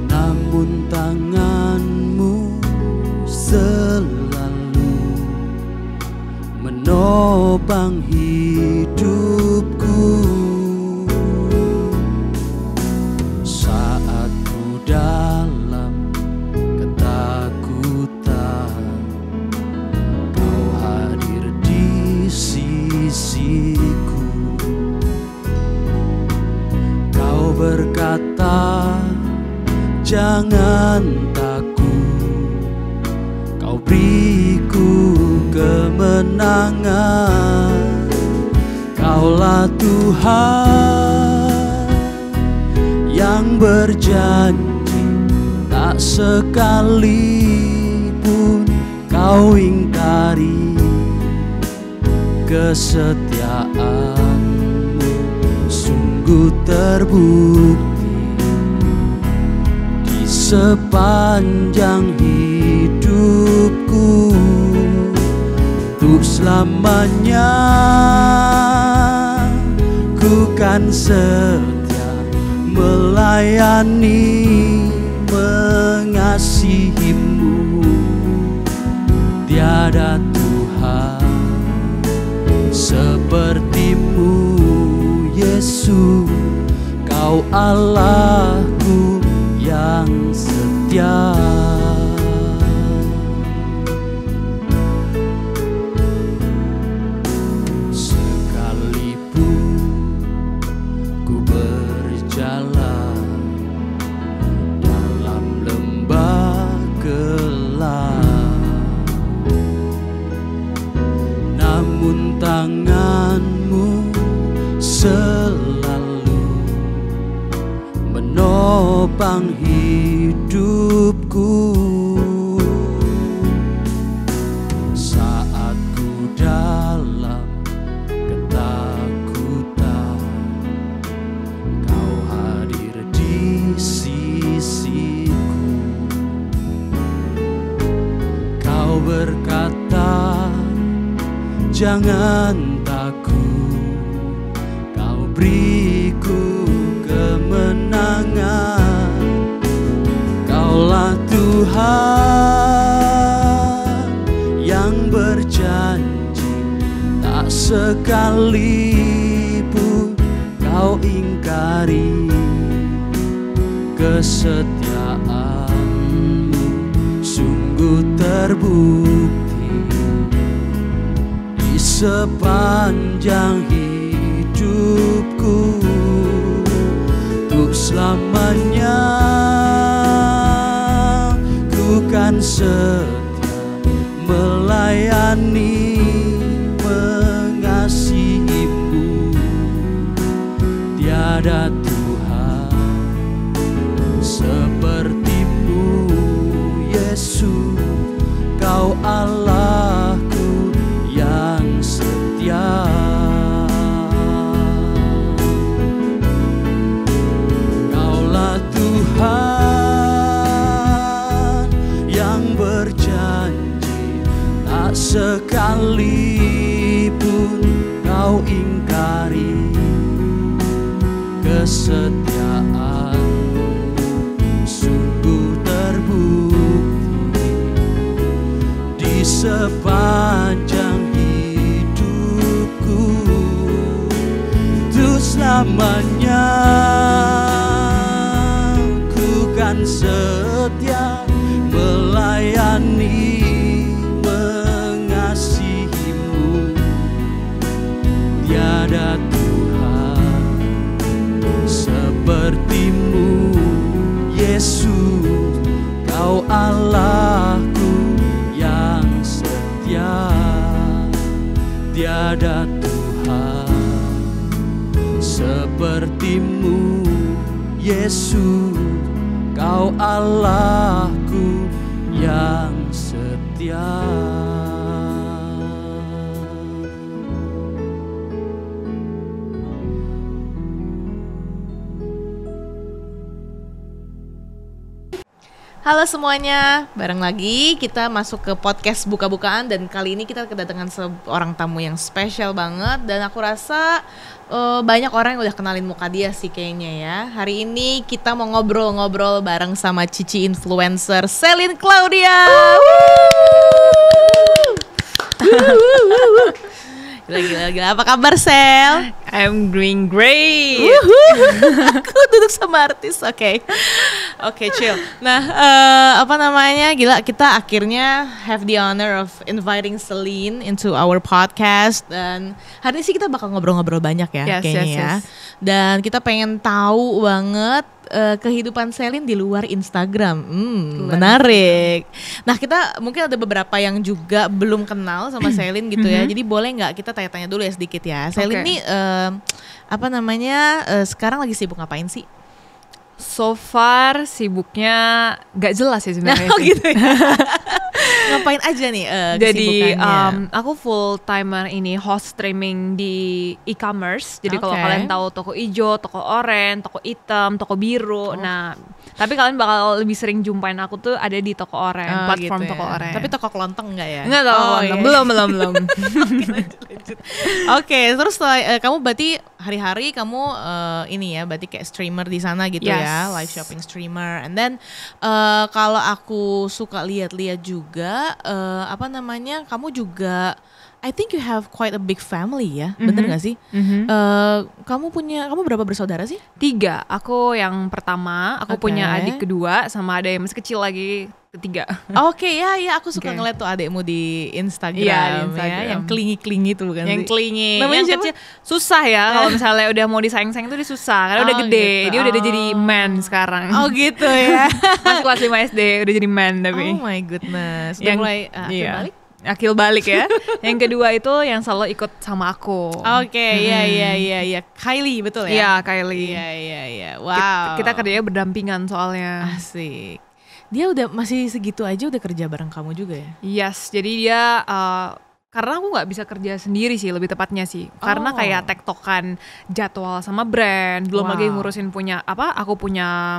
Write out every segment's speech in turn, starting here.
Namun tanganmu selalu menopang hidupku. Saat ku dalam ketakutan, Kau hadir di sisiku. Kau berkata, jangan takut, Kau beriku kemenangan. Kaulah Tuhan yang berjanji, tak sekalipun Kau ingkari kesetiaan-Mu. Sungguh terbukti sepanjang hidupku, untuk selamanya ku kan setia melayani, mengasihi-Mu. Tiada Tuhan seperti-Mu, Yesus. Kau Allahku yang setia. Sekalipun ku berjalan dalam lembah gelap, namun tangan-Mu selalu menopang hidupku. Saat ku dalam ketakutan, Kau hadir di sisiku. Kau berkata, jangan takut, Kau beriku kemenangan. Kaulah Tuhan yang berjanji, tak sekalipun Kau ingkari kesetiaan-Mu. Sungguh terbukti di sepanjang hidupku, untuk selamanya ku kan setia melayani, mengasihi-Mu. Tiada Tuhan seperti-Mu, Yesus. Kau Allahku yang setia. Kaulah Tuhan yang berjanji, tak sekalipun Kau ingkari kesetiaan-Mu. Sungguh terbukti di sepanjang hidupku, untuk selamanya ku kan setia melayani, mengasihi-Mu. Tiada Tuhan seperti-Mu, Yesus. Kau Allahku yang setia. Tiada Tuhan Tuhan sepertimu, Yesus, Kau Allahku yang setia. Halo semuanya, bareng lagi kita masuk ke podcast buka-bukaan dan kali ini kita kedatangan seorang tamu yang spesial banget dan aku rasa banyak orang yang udah kenalin muka dia sih kayaknya ya. Hari ini kita mau ngobrol-ngobrol bareng sama Cici influencer Celine Claudia. Gila. Apa kabar, Sel? I'm doing great. Aku duduk sama artis, oke, chill. Nah, gila, kita akhirnya have the honor of inviting Celine into our podcast. Dan hari ini sih kita bakal ngobrol-ngobrol banyak ya, kayaknya ya. Dan kita pengen tahu banget kehidupan Celine di luar Instagram. Menarik. Nah, kita mungkin ada beberapa yang juga belum kenal sama Celine gitu ya. Jadi boleh nggak kita tanya-tanya dulu ya sedikit ya. Celine nih sekarang lagi sibuk ngapain sih? So far sibuknya gak jelas ya sebenarnya. Gitu ya. Ngapain aja nih Jadi kesibukannya? aku full timer ini host streaming di e-commerce. Jadi kalau kalian tahu toko hijau, toko oranye, toko hitam, toko biru. Nah, tapi kalian bakal lebih sering jumpain aku tuh ada di toko oranye, platform gitu toko ya. oranye. Tapi toko kelontong enggak ya? Enggak toko kelontong. Belum. Oke, terus setelah, kamu berarti hari-hari kamu ini ya, berarti kayak streamer di sana gitu ya, live shopping streamer. And then kalau aku suka lihat-lihat juga kamu juga I think you have quite a big family ya, bener gak sih? Kamu berapa bersaudara sih? 3, aku yang pertama, aku punya adik kedua, sama ada yang masih kecil lagi, ketiga. Oke, ya aku suka ngeliat tuh adikmu di Instagram, ya, yang klingi-klingi tuh bukan yang sih? klingi, Namanya yang siapa? kecil. Susah ya kalau misalnya udah mau disayang-sayang tuh dia susah, karena udah gede, gitu. dia udah jadi man sekarang. Oh gitu ya. Masih kelas 5 SD udah jadi man tapi. Oh my goodness. Udah Yang mulai balik? Akil balik ya. Yang kedua itu yang selalu ikut sama aku. Oke, iya. Kylie betul ya? Iya, Kylie. Iya. Wow. Kita kerjanya berdampingan soalnya. Asik. Dia udah masih segitu aja udah kerja bareng kamu juga ya? Yes, jadi dia karena aku nggak bisa kerja sendiri sih, lebih tepatnya sih. Karena kayak tektokan jadwal sama brand, belum lagi ngurusin aku punya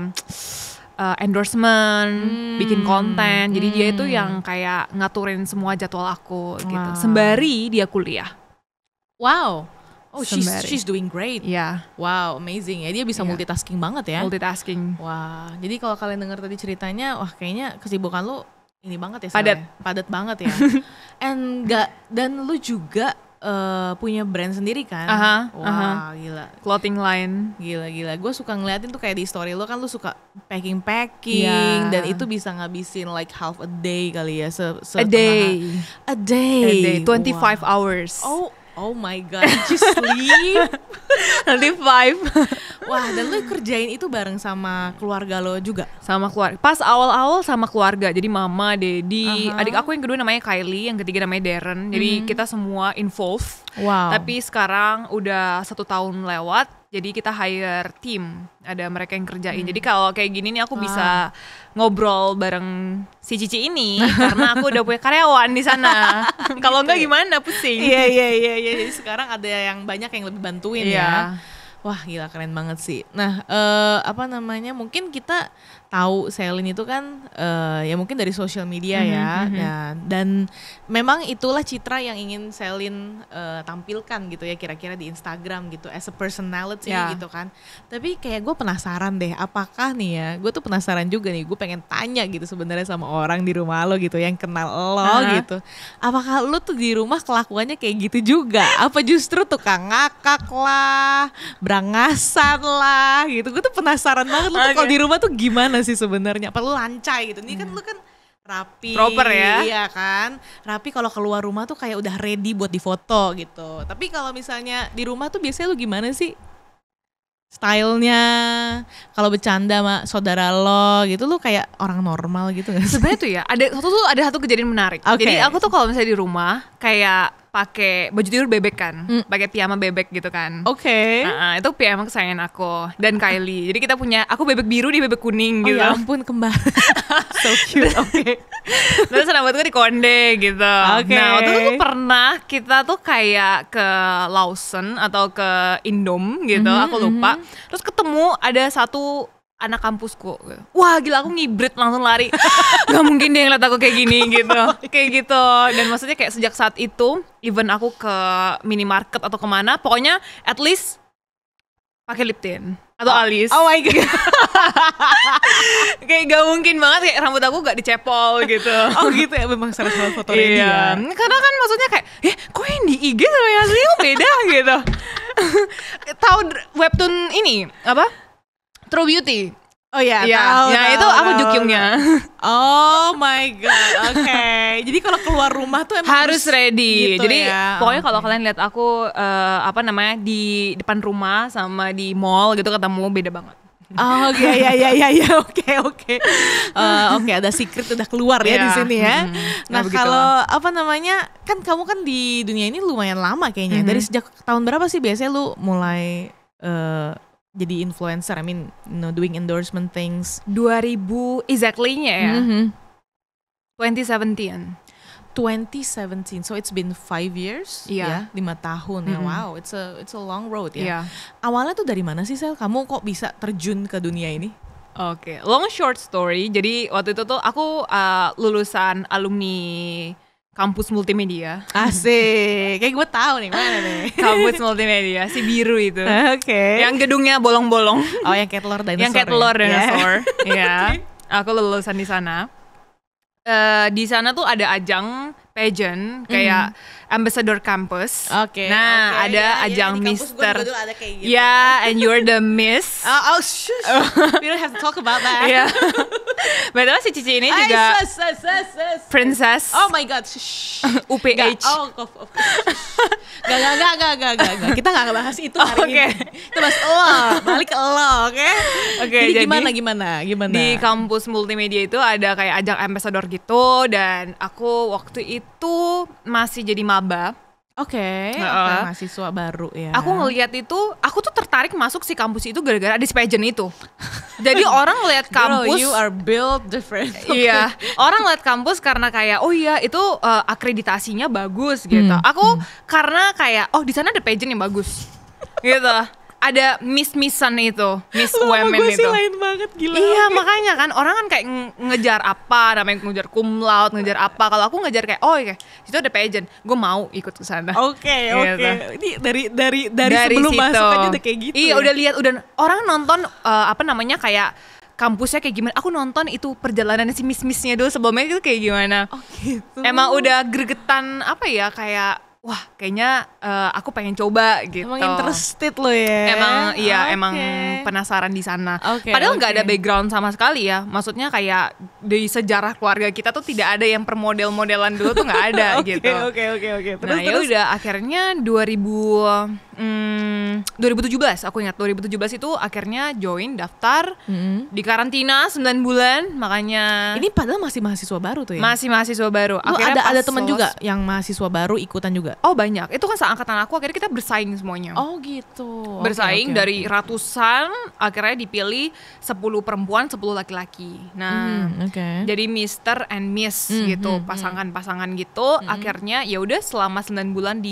endorsement, bikin konten. Jadi dia itu yang kayak ngaturin semua jadwal aku gitu. Sembari dia kuliah. Wow. Oh, she's doing great. Iya. Wow, amazing ya. Dia bisa multitasking banget ya. Multitasking. Wah, jadi kalau kalian dengar tadi ceritanya, wah kayaknya kesibukan lu ini banget ya. Padat banget ya. Dan lu juga punya brand sendiri kan? Wah, gila. Clothing line. Gila. Gue suka ngeliatin tuh kayak di story lo kan lu suka packing dan itu bisa ngabisin like half a day kali ya. A day. 25 hours. Oh my god, just sleep. 25. Wah, dan lu kerjain itu bareng sama keluarga lo juga? Sama keluarga. Pas awal-awal sama keluarga. Jadi mama, daddy, adik aku yang kedua namanya Kylie, yang ketiga namanya Darren. Jadi kita semua involved. Wow. Tapi sekarang udah 1 tahun lewat. Jadi kita hire tim, ada mereka yang kerjain. Jadi kalau kayak gini nih aku bisa ngobrol bareng si Cici ini karena aku udah punya karyawan di sana. Kalau enggak gimana, pusing. Iya. Jadi sekarang ada yang banyak yang lebih bantuin ya. Wah, gila keren banget sih. Nah, mungkin kita tahu Celine itu kan ya mungkin dari social media ya. Dan memang itulah citra yang ingin Celine tampilkan gitu ya, kira-kira di Instagram gitu as a personality gitu kan. Tapi kayak gue penasaran deh, apakah nih ya, gue tuh penasaran juga nih, gue pengen tanya gitu sebenarnya sama orang di rumah lo gitu yang kenal lo gitu. Apakah lo tuh di rumah kelakuannya kayak gitu juga? Apa justru tukang ngakak lah, berangasan lah gitu? Gue tuh penasaran banget lo tuh kalau di rumah tuh gimana sih sebenarnya? Apa lu lancai gitu? Ini kan lu kan rapi, proper ya, iya kan, rapi. Kalau keluar rumah tuh kayak udah ready buat difoto gitu. Tapi kalau misalnya di rumah tuh biasanya lu gimana sih stylenya? Kalau bercanda sama saudara lo gitu, lu kayak orang normal gitu nggak? Sebenarnya tuh ya ada satu kejadian menarik. Jadi aku tuh kalau misalnya di rumah kayak pakai baju tidur bebek kan, pakai piyama bebek gitu kan. Oke. Itu piyama kesayangan aku dan Kylie. Jadi kita punya, aku bebek biru, dia bebek kuning gitu. Ya ampun, kembar. So cute. Oke. Terus rambutku di konde gitu. Oke. Nah waktu itu pernah kita tuh kayak ke Lawson atau ke Indom gitu, aku lupa. Terus ketemu ada satu anak kampusku, wah gila, aku ngibrit langsung lari. Gak mungkin dia ngeliat aku kayak gini gitu, kayak gitu. Dan maksudnya kayak sejak saat itu, even aku ke minimarket atau kemana, pokoknya at least pakai lip tint atau alis. Oh my god. Kayak gak mungkin banget kayak rambut aku gak dicepol gitu. Oh gitu ya, memang salah foto ready Iya, ya. karena kan maksudnya kayak, kok yang di IG sama yang asli kok beda gitu. Tahu webtoon ini apa? True Beauty. Oh ya, Iya, ya itu aku Jukyungnya. Oh my god, oke. Jadi kalau keluar rumah tuh emang Harus ready. gitu Jadi ya. pokoknya kalau kalian lihat aku di depan rumah sama di mall gitu ketemu, beda banget. Oh ya, oke. Oke, ada secret udah keluar ya di Iya, sini ya. Nah, begitu. kalau apa namanya, kan kamu kan di dunia ini lumayan lama kayaknya. Dari sejak tahun berapa sih biasanya lu mulai jadi influencer? I mean, doing endorsement things. 2000 exactly-nya ya. 2017. 2017, so it's been 5 years, Iya. ya, 5 tahun ya. Wow, it's a long road ya. Iya. Awalnya tuh dari mana sih, Sel? Kamu kok bisa terjun ke dunia ini? Oke, long short story. Jadi waktu itu tuh aku lulusan alumni kampus multimedia. Asik, kayak gue tahu nih mana nih. Kampus multimedia, si biru itu. Oke. Yang gedungnya bolong-bolong. Oh, yang kayak telur dinosaur. Yang kayak telur ya? dinosaur. Iya. Aku lulusan di sana. Di sana tuh ada ajang pageant kayak ambassador campus. Oke. Nah, oke, ada ya, ajang di kampus gue Mister. juga dulu ada kayak gitu. Yeah, and you're the Miss. Oh, shush. We don't have to talk about that. Iya. Betul, si Cici ini juga princess. Oh my god. Shush. UPH. Gak. Kita gak ngebahas itu hari Oke. ini. Kita bahas lo, balik ke lo, oke? Oke, Jadi jadi gimana? di kampus multimedia itu ada kayak ajang ambassador gitu, dan aku waktu itu masih jadi maba. Oke, mahasiswa baru ya. Aku ngelihat itu, aku tuh tertarik masuk si kampus itu gara-gara ada si pageant itu. Jadi orang ngelihat kampus, Girl, you are built different. iya, orang ngeliat kampus karena kayak, oh iya itu akreditasinya bagus gitu. Aku karena kayak, oh di sana ada pageant yang bagus, gitu. Ada miss-missan itu, Miss Women gue itu. sih lain banget, gila. Iya, makanya kan orang kan kayak ngejar apa, namanya ngejar cum laude, ngejar apa. Kalau aku ngejar kayak, oh iya, itu ada pageant, gue mau ikut ke sana. Oke. Gitu. Ini dari sebelum situ. masuk aja udah kayak gitu. Iya, ya? udah lihat, udah orang nonton kayak kampusnya kayak gimana. Aku nonton itu perjalanan si miss-missnya dulu sebelumnya itu kayak gimana. Oh gitu. Emang udah gregetan kayak wah kayaknya aku pengen coba gitu. Emang interested lo ya. Emang penasaran di sana. Padahal Padahal nggak ada background sama sekali ya. Maksudnya kayak di sejarah keluarga kita tuh tidak ada yang permodel-modelan dulu tuh nggak ada gitu. Oke. Nah ya udah akhirnya 2017 aku ingat 2017 itu akhirnya join daftar di karantina 9 bulan, makanya Ini padahal masih mahasiswa baru tuh ya. masih mahasiswa baru. Lu Akhirnya ada pas temen lolos- juga yang mahasiswa baru ikutan juga. Oh banyak, itu kan seangkatan aku, akhirnya kita bersaing semuanya. Oh gitu. Bersaing dari ratusan, akhirnya dipilih 10 perempuan, 10 laki-laki. Nah, jadi Mr. and Miss gitu, pasangan-pasangan gitu. Akhirnya ya udah selama 9 bulan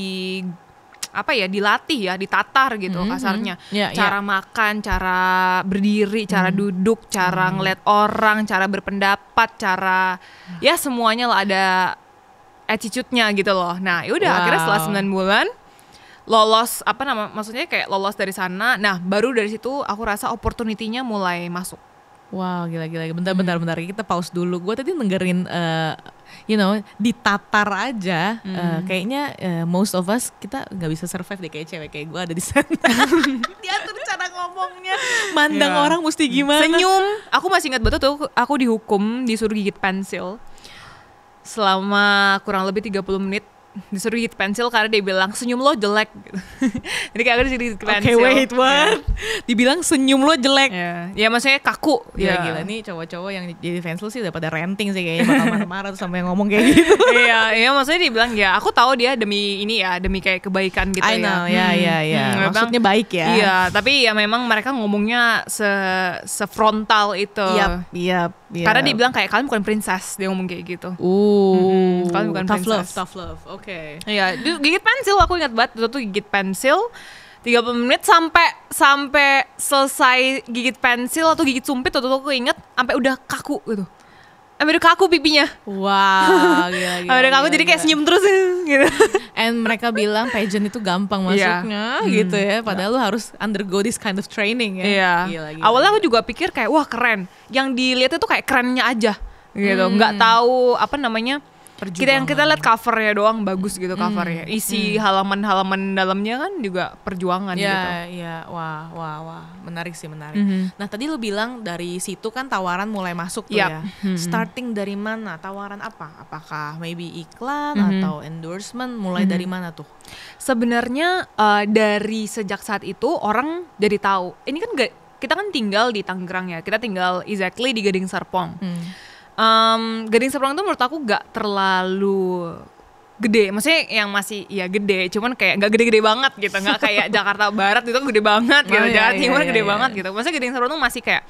dilatih ya, ditatar gitu kasarnya. Cara makan, cara berdiri, cara duduk, cara ngeliat orang, cara berpendapat, cara ya semuanya lah ada attitude-nya gitu loh. Nah, yaudah akhirnya setelah 9 bulan lolos maksudnya kayak lolos dari sana. Nah, baru dari situ aku rasa opportunity-nya mulai masuk. Wow, gila. Bentar. Kita pause dulu. Gue tadi dengerin, ditatar aja. Kayaknya most of us kita nggak bisa survive deh kayak cewek kayak gue ada di sana. Diatur cara ngomongnya, mandang orang mesti gimana. Senyum. Aku masih ingat betul tuh, aku dihukum disuruh gigit pensil selama kurang lebih 30 menit disuruh gigit pensil karena dia bilang senyum lo jelek gitu. Jadi kayak aku disuruh gigit pensil. Okay, wait, what? Dibilang senyum lo jelek. Ya maksudnya kaku. Ya gila nih cowok-cowok yang jadi fans lo sih udah pada ranting sih kayaknya, bakal marah-marah tuh sampai ngomong kayak gitu. Iya maksudnya dia bilang ya aku tahu dia demi ini ya, demi kayak kebaikan gitu. I know, ya. Maksudnya baik ya. Iya, tapi ya memang mereka ngomongnya sefrontal itu. Iya. Karena dia bilang kayak kalian bukan princess, dia ngomong kayak gitu. Kalian bukan princess. Tough love. Oke. Iya, gigit pensil aku ingat banget itu tuh gigit pensil 30 menit sampai selesai gigit pensil atau gigit sumpit waktu itu aku inget sampai udah kaku gitu. Sampai udah kaku pipinya. Wah, gila. Sampai udah kaku jadi kayak senyum terus gitu. And mereka bilang pageant itu gampang masuknya gitu ya. Padahal lu harus undergo this kind of training ya. Iya. Gila. Awalnya aku juga pikir kayak wah keren. Yang dilihat itu kayak kerennya aja gitu. Nggak tahu apa namanya. Kita lihat covernya doang bagus gitu covernya. Isi halaman-halaman dalamnya kan juga perjuangan gitu. Iya. Wah. Menarik sih. Nah, tadi lu bilang dari situ kan tawaran mulai masuk tuh ya. Starting dari mana? Tawaran apa? Apakah maybe iklan atau endorsement? Mulai dari mana tuh? Sebenarnya dari sejak saat itu orang jadi tahu. Ini kan kita kan tinggal di Tangerang ya. Kita tinggal exactly di Gading Serpong. Gading Serpong itu menurut aku gak terlalu gede, maksudnya yang masih ya gede, cuman kayak gak gede-gede banget gitu, gak kayak Jakarta Barat itu gede banget gitu, Jakarta Timur gede banget gitu. Maksudnya Gading Serpong itu masih kayak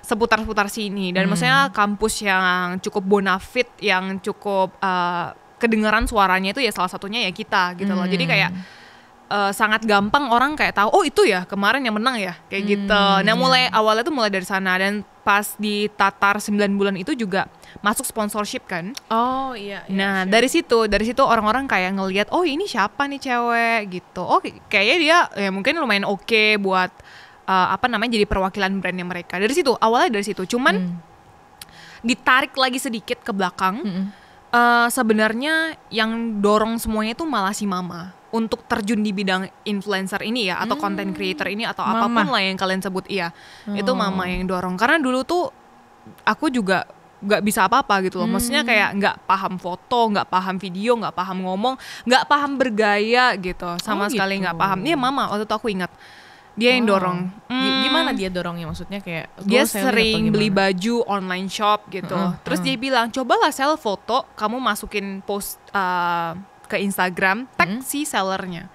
seputar-seputar sini dan maksudnya kampus yang cukup bonafit, yang cukup kedengaran suaranya itu ya salah satunya ya kita gitu loh. Jadi kayak sangat gampang orang kayak tahu, oh itu ya kemarin yang menang ya kayak gitu. Nah awalnya tuh mulai dari sana dan pas di Tatar 9 bulan itu juga masuk sponsorship kan. Oh iya. Nah dari situ orang-orang kayak ngelihat, oh ini siapa nih cewek gitu. Oh kayaknya dia ya mungkin lumayan oke buat jadi perwakilan brandnya mereka. Dari situ awalnya dari situ. Cuman ditarik lagi sedikit ke belakang. Sebenarnya yang dorong semuanya itu malah si mama untuk terjun di bidang influencer ini ya, atau content creator ini atau apapun lah yang kalian sebut. Itu mama yang dorong, karena dulu tuh aku juga nggak bisa apa-apa gitu loh. Maksudnya kayak nggak paham foto, nggak paham video, nggak paham ngomong, nggak paham bergaya gitu, sama sekali nggak paham. Iya mama waktu itu aku ingat dia yang dorong. Gimana dia dorongnya? Maksudnya kayak dia sering beli baju online shop gitu. Terus dia bilang, cobalah sell foto, kamu masukin post ke Instagram, tag si sellernya,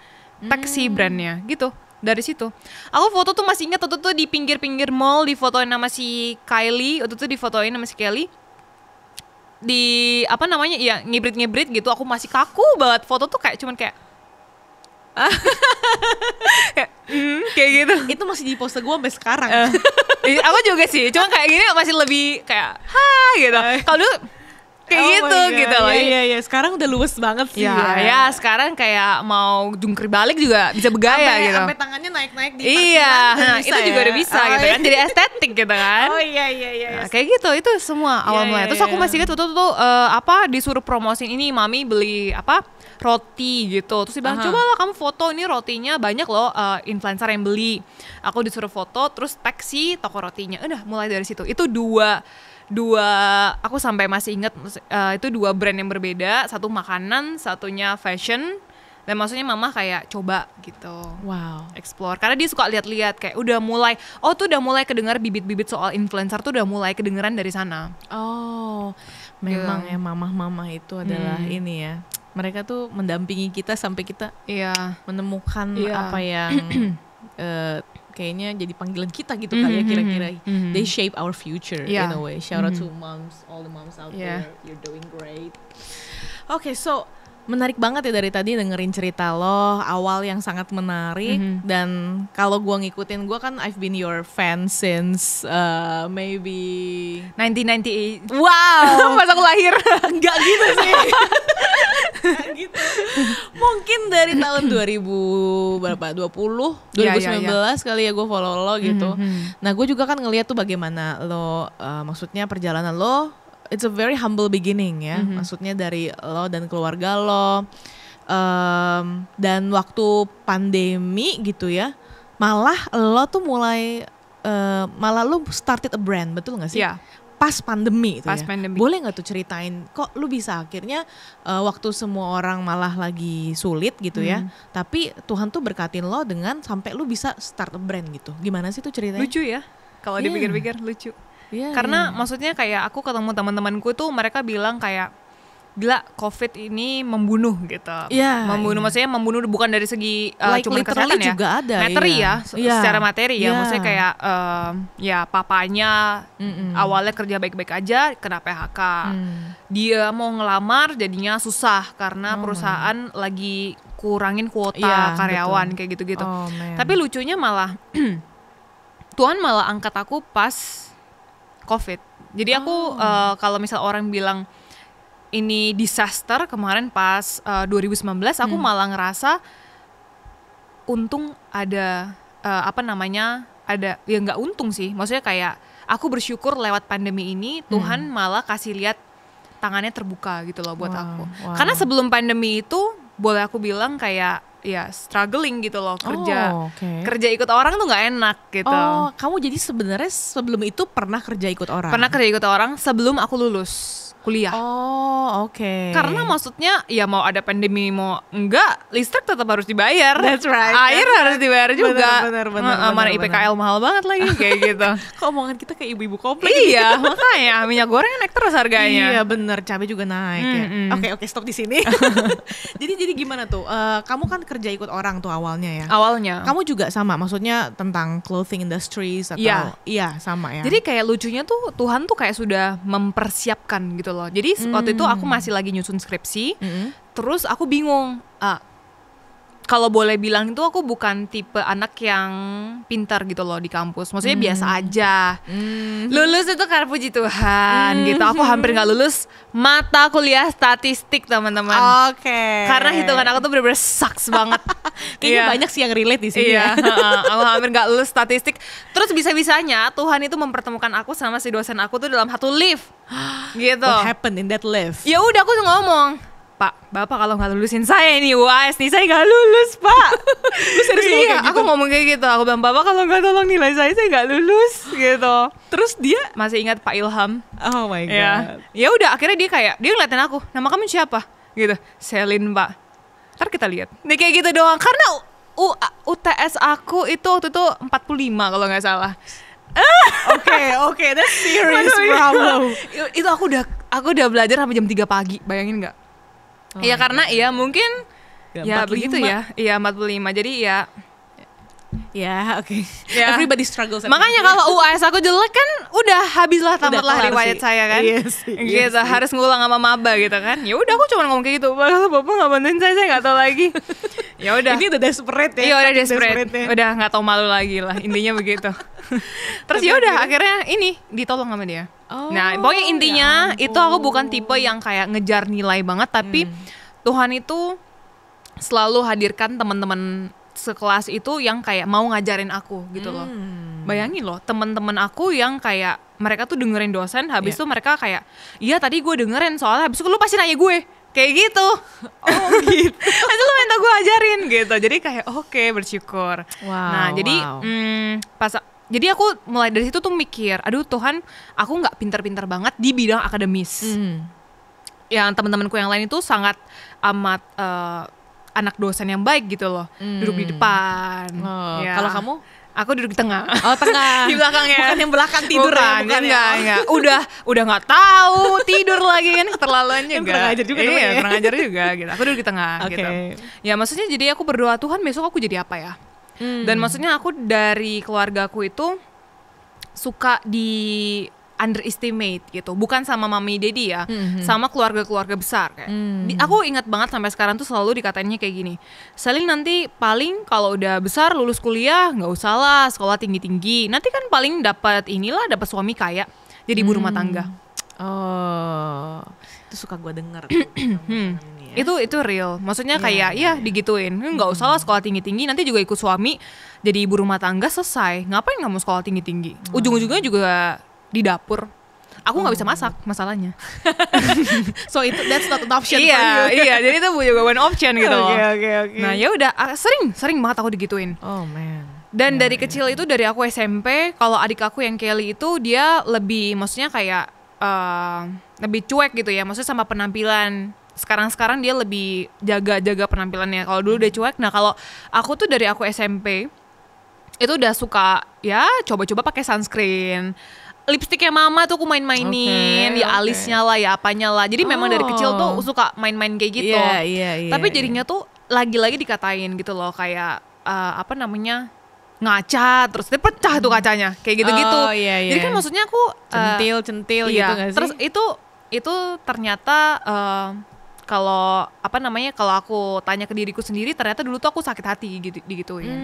tag si brandnya gitu. Dari situ aku foto tuh masih ingat, waktu tuh di pinggir-pinggir mall difotoin nama si Kylie, waktu tuh difotoin nama si Kelly di ngibrit-ngibrit gitu. Aku masih kaku banget, foto tuh kayak cuman kayak kayak gitu. Itu masih di pose gue sampai sekarang. Aku juga sih, cuma kayak gini masih lebih kayak gitu. Kalau dulu kayak gitu loh. Iya. Sekarang udah luwes banget sih. Ya sekarang kayak mau jungkir balik juga bisa bergaya gitu. Sampai tangannya naik-naik di itu juga udah bisa gitu kan. Jadi estetik gitu kan. Oh iya. Nah, kayak gitu itu semua awal mulanya. Terus aku masih ingat waktu itu disuruh promosin ini, mami beli roti gitu. Terus dia bilang, cobalah kamu foto, ini rotinya banyak loh influencer yang beli. Aku disuruh foto, terus tag si toko rotinya. Udah mulai dari situ. Itu dua aku sampai masih ingat, itu dua brand yang berbeda, satu makanan, satunya fashion. Dan maksudnya mama kayak coba gitu, explore, karena dia suka lihat-lihat kayak udah mulai kedengar bibit-bibit soal influencer tuh udah mulai kedengeran dari sana. Memang ya mama itu adalah ini ya, mereka tuh mendampingi kita sampai kita menemukan apa yang kayaknya jadi panggilan kita gitu kali ya kira-kira. They shape our future in a way. Shout out to moms, all the moms out there, you're doing great. Okay, so menarik banget ya dari tadi dengerin cerita lo awal yang sangat menarik. Dan kalau gue ngikutin, gue kan I've been your fan since maybe 1998. Wow. Pas aku lahir. Enggak gitu sih. Gitu. Mungkin dari tahun 2019 kali ya gue follow lo gitu. Nah gue juga kan ngeliat tuh bagaimana lo maksudnya perjalanan lo, it's a very humble beginning ya. Maksudnya dari lo dan keluarga lo, dan waktu pandemi gitu ya, malah lo tuh mulai malah lo started a brand, betul gak sih? Yeah. pas pandemi itu Pas ya. pandemi. Boleh nggak tuh ceritain kok lu bisa akhirnya waktu semua orang malah lagi sulit gitu ya, tapi Tuhan tuh berkatin lo dengan sampai lu bisa start a brand gitu. Gimana sih tuh ceritanya? Lucu ya kalau Iya. dipikir-pikir, lucu. Iya, Karena iya. maksudnya kayak aku ketemu teman-temanku tuh mereka bilang kayak gila COVID ini membunuh gitu. Iya, Membunuh iya. maksudnya membunuh bukan dari segi Like cuma literally kesehatan ya. juga ada, Materi iya. ya, Iya. secara materi ya. Iya. Maksudnya kayak ya papanya awalnya kerja baik-baik aja kena PHK. Dia mau ngelamar jadinya susah karena perusahaan lagi kurangin kuota Iya, karyawan betul. kayak gitu-gitu. Oh, man. Tapi lucunya malah Tuhan malah angkat aku pas COVID. Jadi aku kalau misal orang bilang ini disaster kemarin pas 2019, aku malah ngerasa untung ada ada ya nggak untung sih. Maksudnya kayak aku bersyukur lewat pandemi ini Tuhan malah kasih lihat tangannya terbuka gitu loh buat aku. Wow. Karena sebelum pandemi itu boleh aku bilang kayak ya struggling gitu loh kerja. Oh, oke. Kerja ikut orang tuh nggak enak gitu. Oh, kamu jadi sebenarnya sebelum itu pernah kerja ikut orang? Pernah kerja ikut orang sebelum aku lulus kuliah. Oh, oke. Karena maksudnya ya mau ada pandemi mau enggak, listrik tetap harus dibayar. That's right. Air harus dibayar juga. Bener, Mana IPKL mahal banget lagi kayak gitu. Kok omongan kita kayak ibu-ibu komplek. Iya, makanya minyak goreng naik terus harganya. Iya bener, cabai juga naik ya. Oke, stop di sini. jadi gimana tuh? Kamu kan kerja ikut orang tuh awalnya ya. Awalnya. Kamu juga sama, maksudnya tentang clothing industries atau? Iya. Iya sama ya. Jadi kayak lucunya tuh Tuhan tuh kayak sudah mempersiapkan gitu loh. Jadi waktu itu aku masih lagi nyusun skripsi. Terus aku bingung. Kalau boleh bilang itu aku bukan tipe anak yang pintar gitu loh di kampus. Maksudnya biasa aja. Lulus itu karena puji Tuhan gitu. Aku hampir nggak lulus mata kuliah statistik teman-teman. Oke. Karena hitungan aku tuh bener-bener sucks banget. Kayaknya Iya. banyak sih yang relate di sini Iya, ya. aku hampir nggak lulus statistik. Terus bisa-bisanya Tuhan itu mempertemukan aku sama si dosen aku tuh dalam satu lift, gitu. What happened in that lift? Ya udah aku tuh ngomong, Pak, Bapak kalau nggak lulusin saya ini UAS nih, saya nggak lulus, Pak. Lu serius ngomong Iya, kayak gitu? aku ngomong kayak gitu. Aku bilang, Bapak kalau nggak tolong nilai saya nggak lulus, gitu. Terus dia, Masih ingat Pak Ilham? oh my god. Ya udah, akhirnya dia ngeliatin aku. Nama kamu siapa? Gitu. Selin, Pak. Ntar kita lihat. Nih kayak gitu doang. Karena UTS aku itu waktu itu 45 kalau nggak salah. Oke, that's serious problem. Itu aku udah belajar sampai jam 3 pagi, bayangin nggak? Iya karena ya mungkin ya 45. begitu ya. Iya 45. Jadi ya Ya, oke. Ya. Everybody struggles. makanya kalau UAS aku jelek kan udah habislah tamatlah kelar riwayat sih. saya kan. Iya sih, iya Gitu, sih. harus ngulang sama maba gitu kan. Ya udah aku cuma ngomong kayak gitu. Kalau Bapak nggak bantuin saya nggak tahu lagi. Ya udah. Ini udah desperate ya. Iya udah saking desperate, desperate-nya. udah nggak tahu malu lagi lah intinya begitu. Terus ya udah akhirnya ini ditolong sama dia. Oh, Nah pokoknya intinya ya itu aku bukan tipe yang kayak ngejar nilai banget, tapi Tuhan itu selalu hadirkan teman-teman sekelas itu yang kayak mau ngajarin aku gitu loh. Bayangin loh teman-teman aku yang kayak mereka tuh dengerin dosen, habis itu mereka kayak iya tadi gue dengerin soalnya habis itu lu pasti nanya gue kayak gitu. Oh gitu. Itu lu minta gue ajarin gitu. Jadi kayak oke, bersyukur. Wow, Nah jadi jadi aku mulai dari situ tuh mikir, aduh Tuhan, aku nggak pintar-pintar banget di bidang akademis. Yang teman-temanku yang lain itu sangat amat anak dosen yang baik gitu loh, duduk di depan. Oh, Ya. kalau kamu? Aku duduk di tengah. Oh tengah. Di belakangnya. Bukan yang belakang tidur ya, bukan ya. enggak. Udah nggak tahu tidur lagi kan, keterlaluan juga. Yang kurang ajar juga namanya Iya, ya. kurang ajar juga gitu. Aku duduk di tengah Oke. gitu. Ya maksudnya jadi aku berdoa, Tuhan besok aku jadi apa ya? Dan maksudnya aku dari keluargaku itu suka di underestimate gitu, bukan sama mami daddy ya, sama keluarga-keluarga besar kayak. Aku ingat banget sampai sekarang tuh selalu dikatainnya kayak gini, Selin nanti paling kalau udah besar lulus kuliah nggak usah lah sekolah tinggi-tinggi, nanti kan paling dapat suami kaya, jadi ibu rumah tangga. Oh, itu suka gue denger. Ya. Itu real, maksudnya kayak ya digituin, nggak usah lah sekolah tinggi-tinggi, nanti juga ikut suami jadi ibu rumah tangga selesai, ngapain kamu sekolah tinggi-tinggi, ujung-ujungnya juga di dapur. Aku nggak bisa masak masalahnya. So that's not an option for Iya, you. iya, jadi itu juga one option gitu loh. Oke. Nah ya udah, sering banget aku digituin. Oh man. Dan dari kecil itu, dari aku SMP, kalau adik aku yang Kelly itu dia lebih, maksudnya kayak lebih cuek gitu ya, maksudnya sama penampilan. Sekarang dia lebih jaga penampilannya. Kalau dulu udah cuek. Nah kalau aku tuh dari aku SMP itu udah suka ya coba-coba pakai sunscreen. Lipstiknya mama tuh aku main-mainin, ya alisnya lah, ya apanya lah. Jadi memang dari kecil tuh suka main-main kayak gitu. Tapi jadinya tuh lagi-lagi dikatain gitu loh, kayak apa namanya, ngaca, terus dia pecah tuh kacanya, kayak gitu-gitu. Jadi kan maksudnya aku centil gitu nggak sih? Terus itu ternyata kalau apa namanya, kalau aku tanya ke diriku sendiri, ternyata dulu tuh aku sakit hati digituin.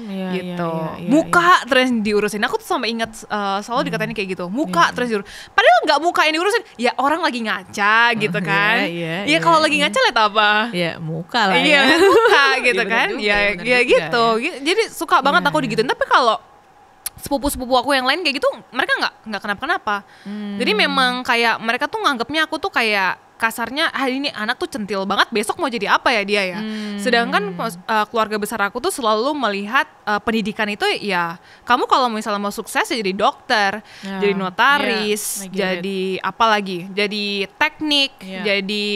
Gitu. Muka terus diurusin. Aku tuh sampai ingat selalu dikatain kayak gitu. Muka terus diurusin. Padahal nggak muka yang diurusin. Ya orang lagi ngaca gitu kan. Ya kalau lagi ngaca lihat apa? Ya muka lah. Iya, muka gitu kan. Ya gitu. Jadi suka banget aku digituin. Tapi kalau sepupu-sepupu aku yang lain kayak gitu, mereka nggak kenapa-kenapa. Jadi memang kayak mereka tuh nganggapnya aku tuh kayak kasarnya, ini anak tuh centil banget, besok mau jadi apa ya dia ya. Sedangkan keluarga besar aku tuh selalu melihat pendidikan itu ya, kamu kalau misalnya mau sukses ya jadi dokter, jadi notaris, jadi apa lagi, jadi teknik, jadi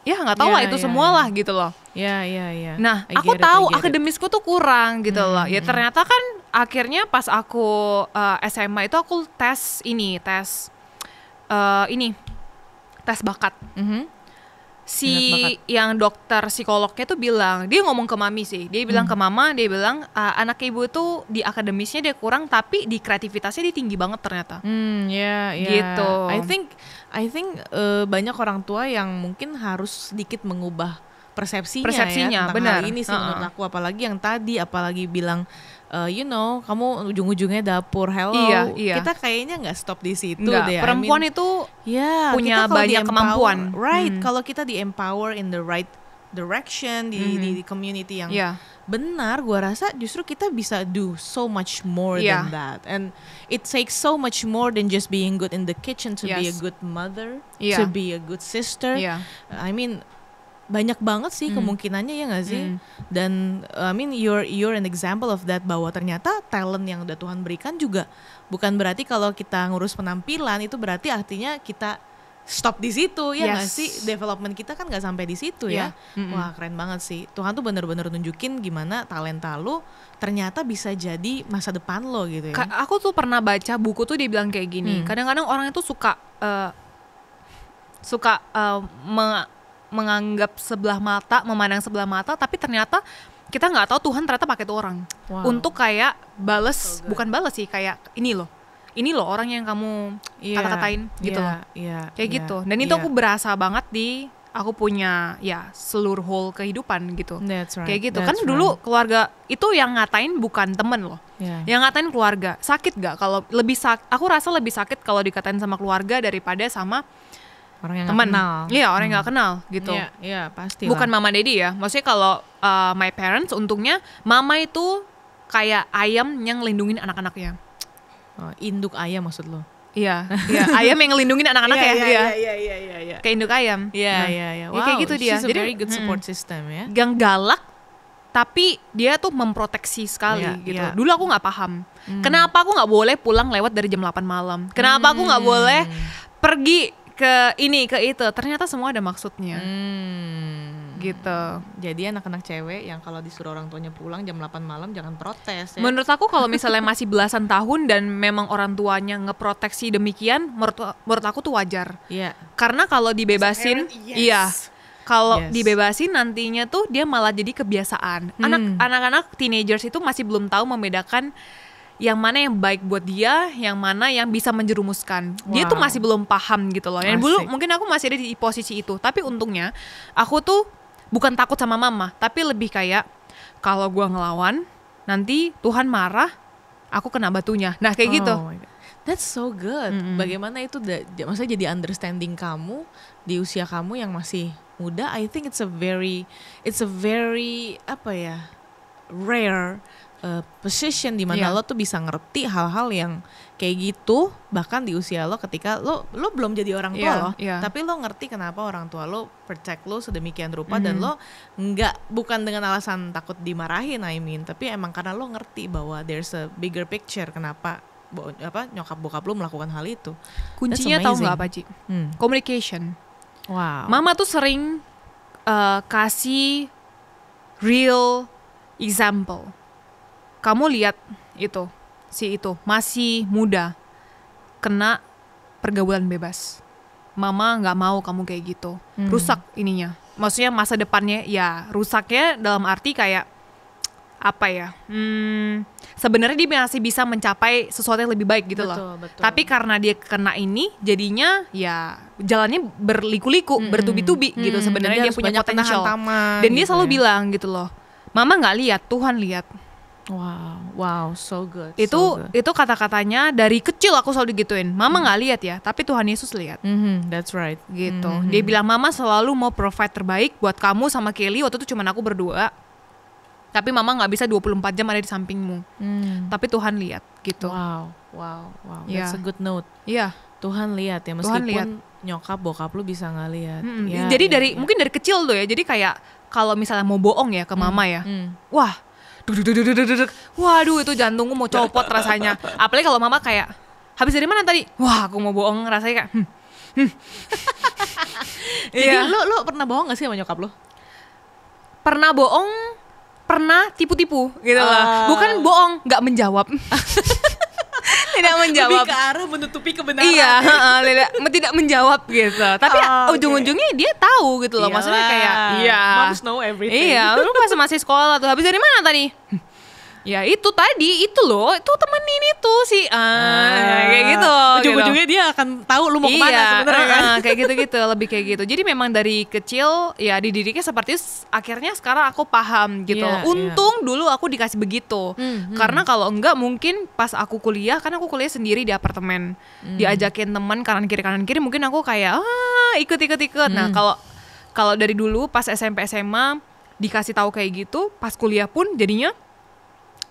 ya nggak tahu lah itu semua lah gitu loh. Nah aku tahu akademisku tuh kurang gitu loh. Ya ternyata kan akhirnya pas aku SMA itu aku tes bakat. Si yang dokter psikolognya tuh bilang, dia ngomong ke mami sih, dia bilang ke mama, dia bilang anak ibu tuh di akademisnya dia kurang, tapi di kreativitasnya dia tinggi banget ternyata. Gitu. I think banyak orang tua yang mungkin harus sedikit mengubah persepsinya ya, tentang benar. hal ini sih menurut aku, apalagi yang tadi, apalagi bilang kamu ujung-ujungnya dapur, hello. Iya. Kita kayaknya nggak stop di situ deh. Perempuan itu punya banyak kemampuan. Kalau kita di empower in the right direction di community yang benar, gua rasa justru kita bisa do so much more than that. And it takes so much more than just being good in the kitchen to be a good mother, to be a good sister. I mean, banyak banget sih kemungkinannya, ya nggak sih? Dan I mean you're an example of that, bahwa ternyata talent yang udah Tuhan berikan juga bukan berarti kalau kita ngurus penampilan itu berarti artinya kita stop di situ, ya nggak sih? Development kita kan nggak sampai di situ ya. Wah keren banget sih. Tuhan tuh bener-bener nunjukin gimana talenta lu ternyata bisa jadi masa depan lo gitu ya. Aku tuh pernah baca buku tuh dia bilang kayak gini. Kadang-kadang orang itu suka menganggap sebelah mata, memandang sebelah mata, tapi ternyata kita nggak tahu Tuhan ternyata pakai tuh orang untuk kayak bales, bukan bales sih, kayak ini loh orang yang kamu kata-katain gitu loh, kayak gitu. Dan itu aku berasa banget di aku punya seluruh whole kehidupan gitu. Kayak gitu. Kan dulu keluarga itu yang ngatain bukan temen loh, yang ngatain keluarga. Sakit gak kalau aku rasa lebih sakit kalau dikatain sama keluarga daripada sama orang yang teman. Kenal. Iya, orang yang gak kenal gitu. Iya, pasti. Bukan mama daddy ya. Maksudnya kalau my parents, untungnya mama itu kayak ayam yang ngelindungin anak-anaknya. Induk ayam maksud lo? Iya, ayam yang ngelindungin anak-anaknya. Iya. Kayak induk ayam. Iya. Wow, kayak gitu dia. Jadi very good support system ya. Yang galak, tapi dia tuh memproteksi sekali gitu. Dulu aku nggak paham. Kenapa aku nggak boleh pulang lewat dari jam 8 malam? Kenapa aku nggak boleh pergi ke ini ke itu? Ternyata semua ada maksudnya. Gitu. Jadi anak-anak cewek yang kalau disuruh orang tuanya pulang jam 8 malam jangan protes ya. Menurut aku kalau misalnya masih belasan tahun dan memang orang tuanya ngeproteksi demikian, menurut aku tuh wajar. Karena kalau dibebasin, kalau dibebasin nantinya tuh dia malah jadi kebiasaan. Anak-anak teenagers itu masih belum tahu membedakan yang mana yang baik buat dia, yang mana yang bisa menjerumuskan. Dia tuh masih belum paham gitu loh. Dan dulu mungkin aku masih ada di posisi itu. Tapi untungnya aku tuh bukan takut sama mama, tapi lebih kayak kalau gua ngelawan nanti Tuhan marah, aku kena batunya. Nah kayak gitu. That's so good. Bagaimana itu maksudnya jadi understanding kamu di usia kamu yang masih muda. I think it's a very apa ya, rare position di mana Iya. lo tuh bisa ngerti hal-hal yang kayak gitu bahkan di usia lo ketika lo belum jadi orang tua Iya, lo, iya. tapi lo ngerti kenapa orang tua lo protect lo sedemikian rupa dan lo bukan dengan alasan takut dimarahin, tapi emang karena lo ngerti bahwa there's a bigger picture kenapa nyokap bokap lo melakukan hal itu. Kuncinya tahu nggak apa, Ci? Communication. Wow. Mama tuh sering kasih real example. Kamu lihat itu, si itu masih muda, kena pergaulan bebas. Mama nggak mau kamu kayak gitu, rusak ininya. Maksudnya masa depannya ya rusaknya dalam arti kayak apa ya? Sebenarnya dia masih bisa mencapai sesuatu yang lebih baik gitu loh. Betul. Tapi karena dia kena ini, jadinya ya jalannya berliku-liku, bertubi-tubi gitu. Sebenarnya dia punya potensial. Dan dia selalu bilang gitu loh, Mama nggak lihat, Tuhan lihat. Wow, so good. Itu kata-katanya dari kecil aku selalu digituin. Mama nggak lihat ya, tapi Tuhan Yesus lihat. That's right. Gitu. Dia bilang Mama selalu mau provide terbaik buat kamu sama Kelly. Waktu itu cuma aku berdua. Tapi Mama nggak bisa 24 jam ada di sampingmu. Tapi Tuhan lihat gitu. Wow. Yeah. That's a good note. Iya. Tuhan lihat ya, meskipun nyokap bokap lu bisa nggak lihat. Jadi mungkin dari kecil tuh ya. Jadi kayak kalau misalnya mau bohong ya ke Mama ya. Wah. Waduh, itu jantungku mau copot rasanya. Apalagi kalau Mama kayak habis dari mana tadi? Wah, aku mau bohong rasanya kayak. Jadi lu pernah bohong gak sih sama nyokap lu? Pernah bohong, pernah tipu-tipu gitu lah. Bukan bohong, nggak menjawab. Tidak menjawab. Lebih ke arah menutupi kebenaran. Iya, tidak menjawab gitu. Tapi ujung-ujungnya dia tahu gitu loh. Maksudnya kayak Moms know everything. Iya, lu pas masih sekolah tuh. Habis dari mana tadi? Ya itu tadi, itu loh, itu temenin itu sih, kayak gitu. Ujung-ujungnya dia akan tahu lu mau kemana sebenarnya kan. Kayak gitu-gitu, lebih kayak gitu. Jadi memang dari kecil ya dididiknya seperti itu. Akhirnya sekarang aku paham gitu. Untung dulu aku dikasih begitu. Karena kalau enggak mungkin pas aku kuliah, kan aku kuliah sendiri di apartemen, diajakin teman kanan kiri mungkin aku kayak ikut. Nah kalau dari dulu pas SMP SMA dikasih tahu kayak gitu, pas kuliah pun jadinya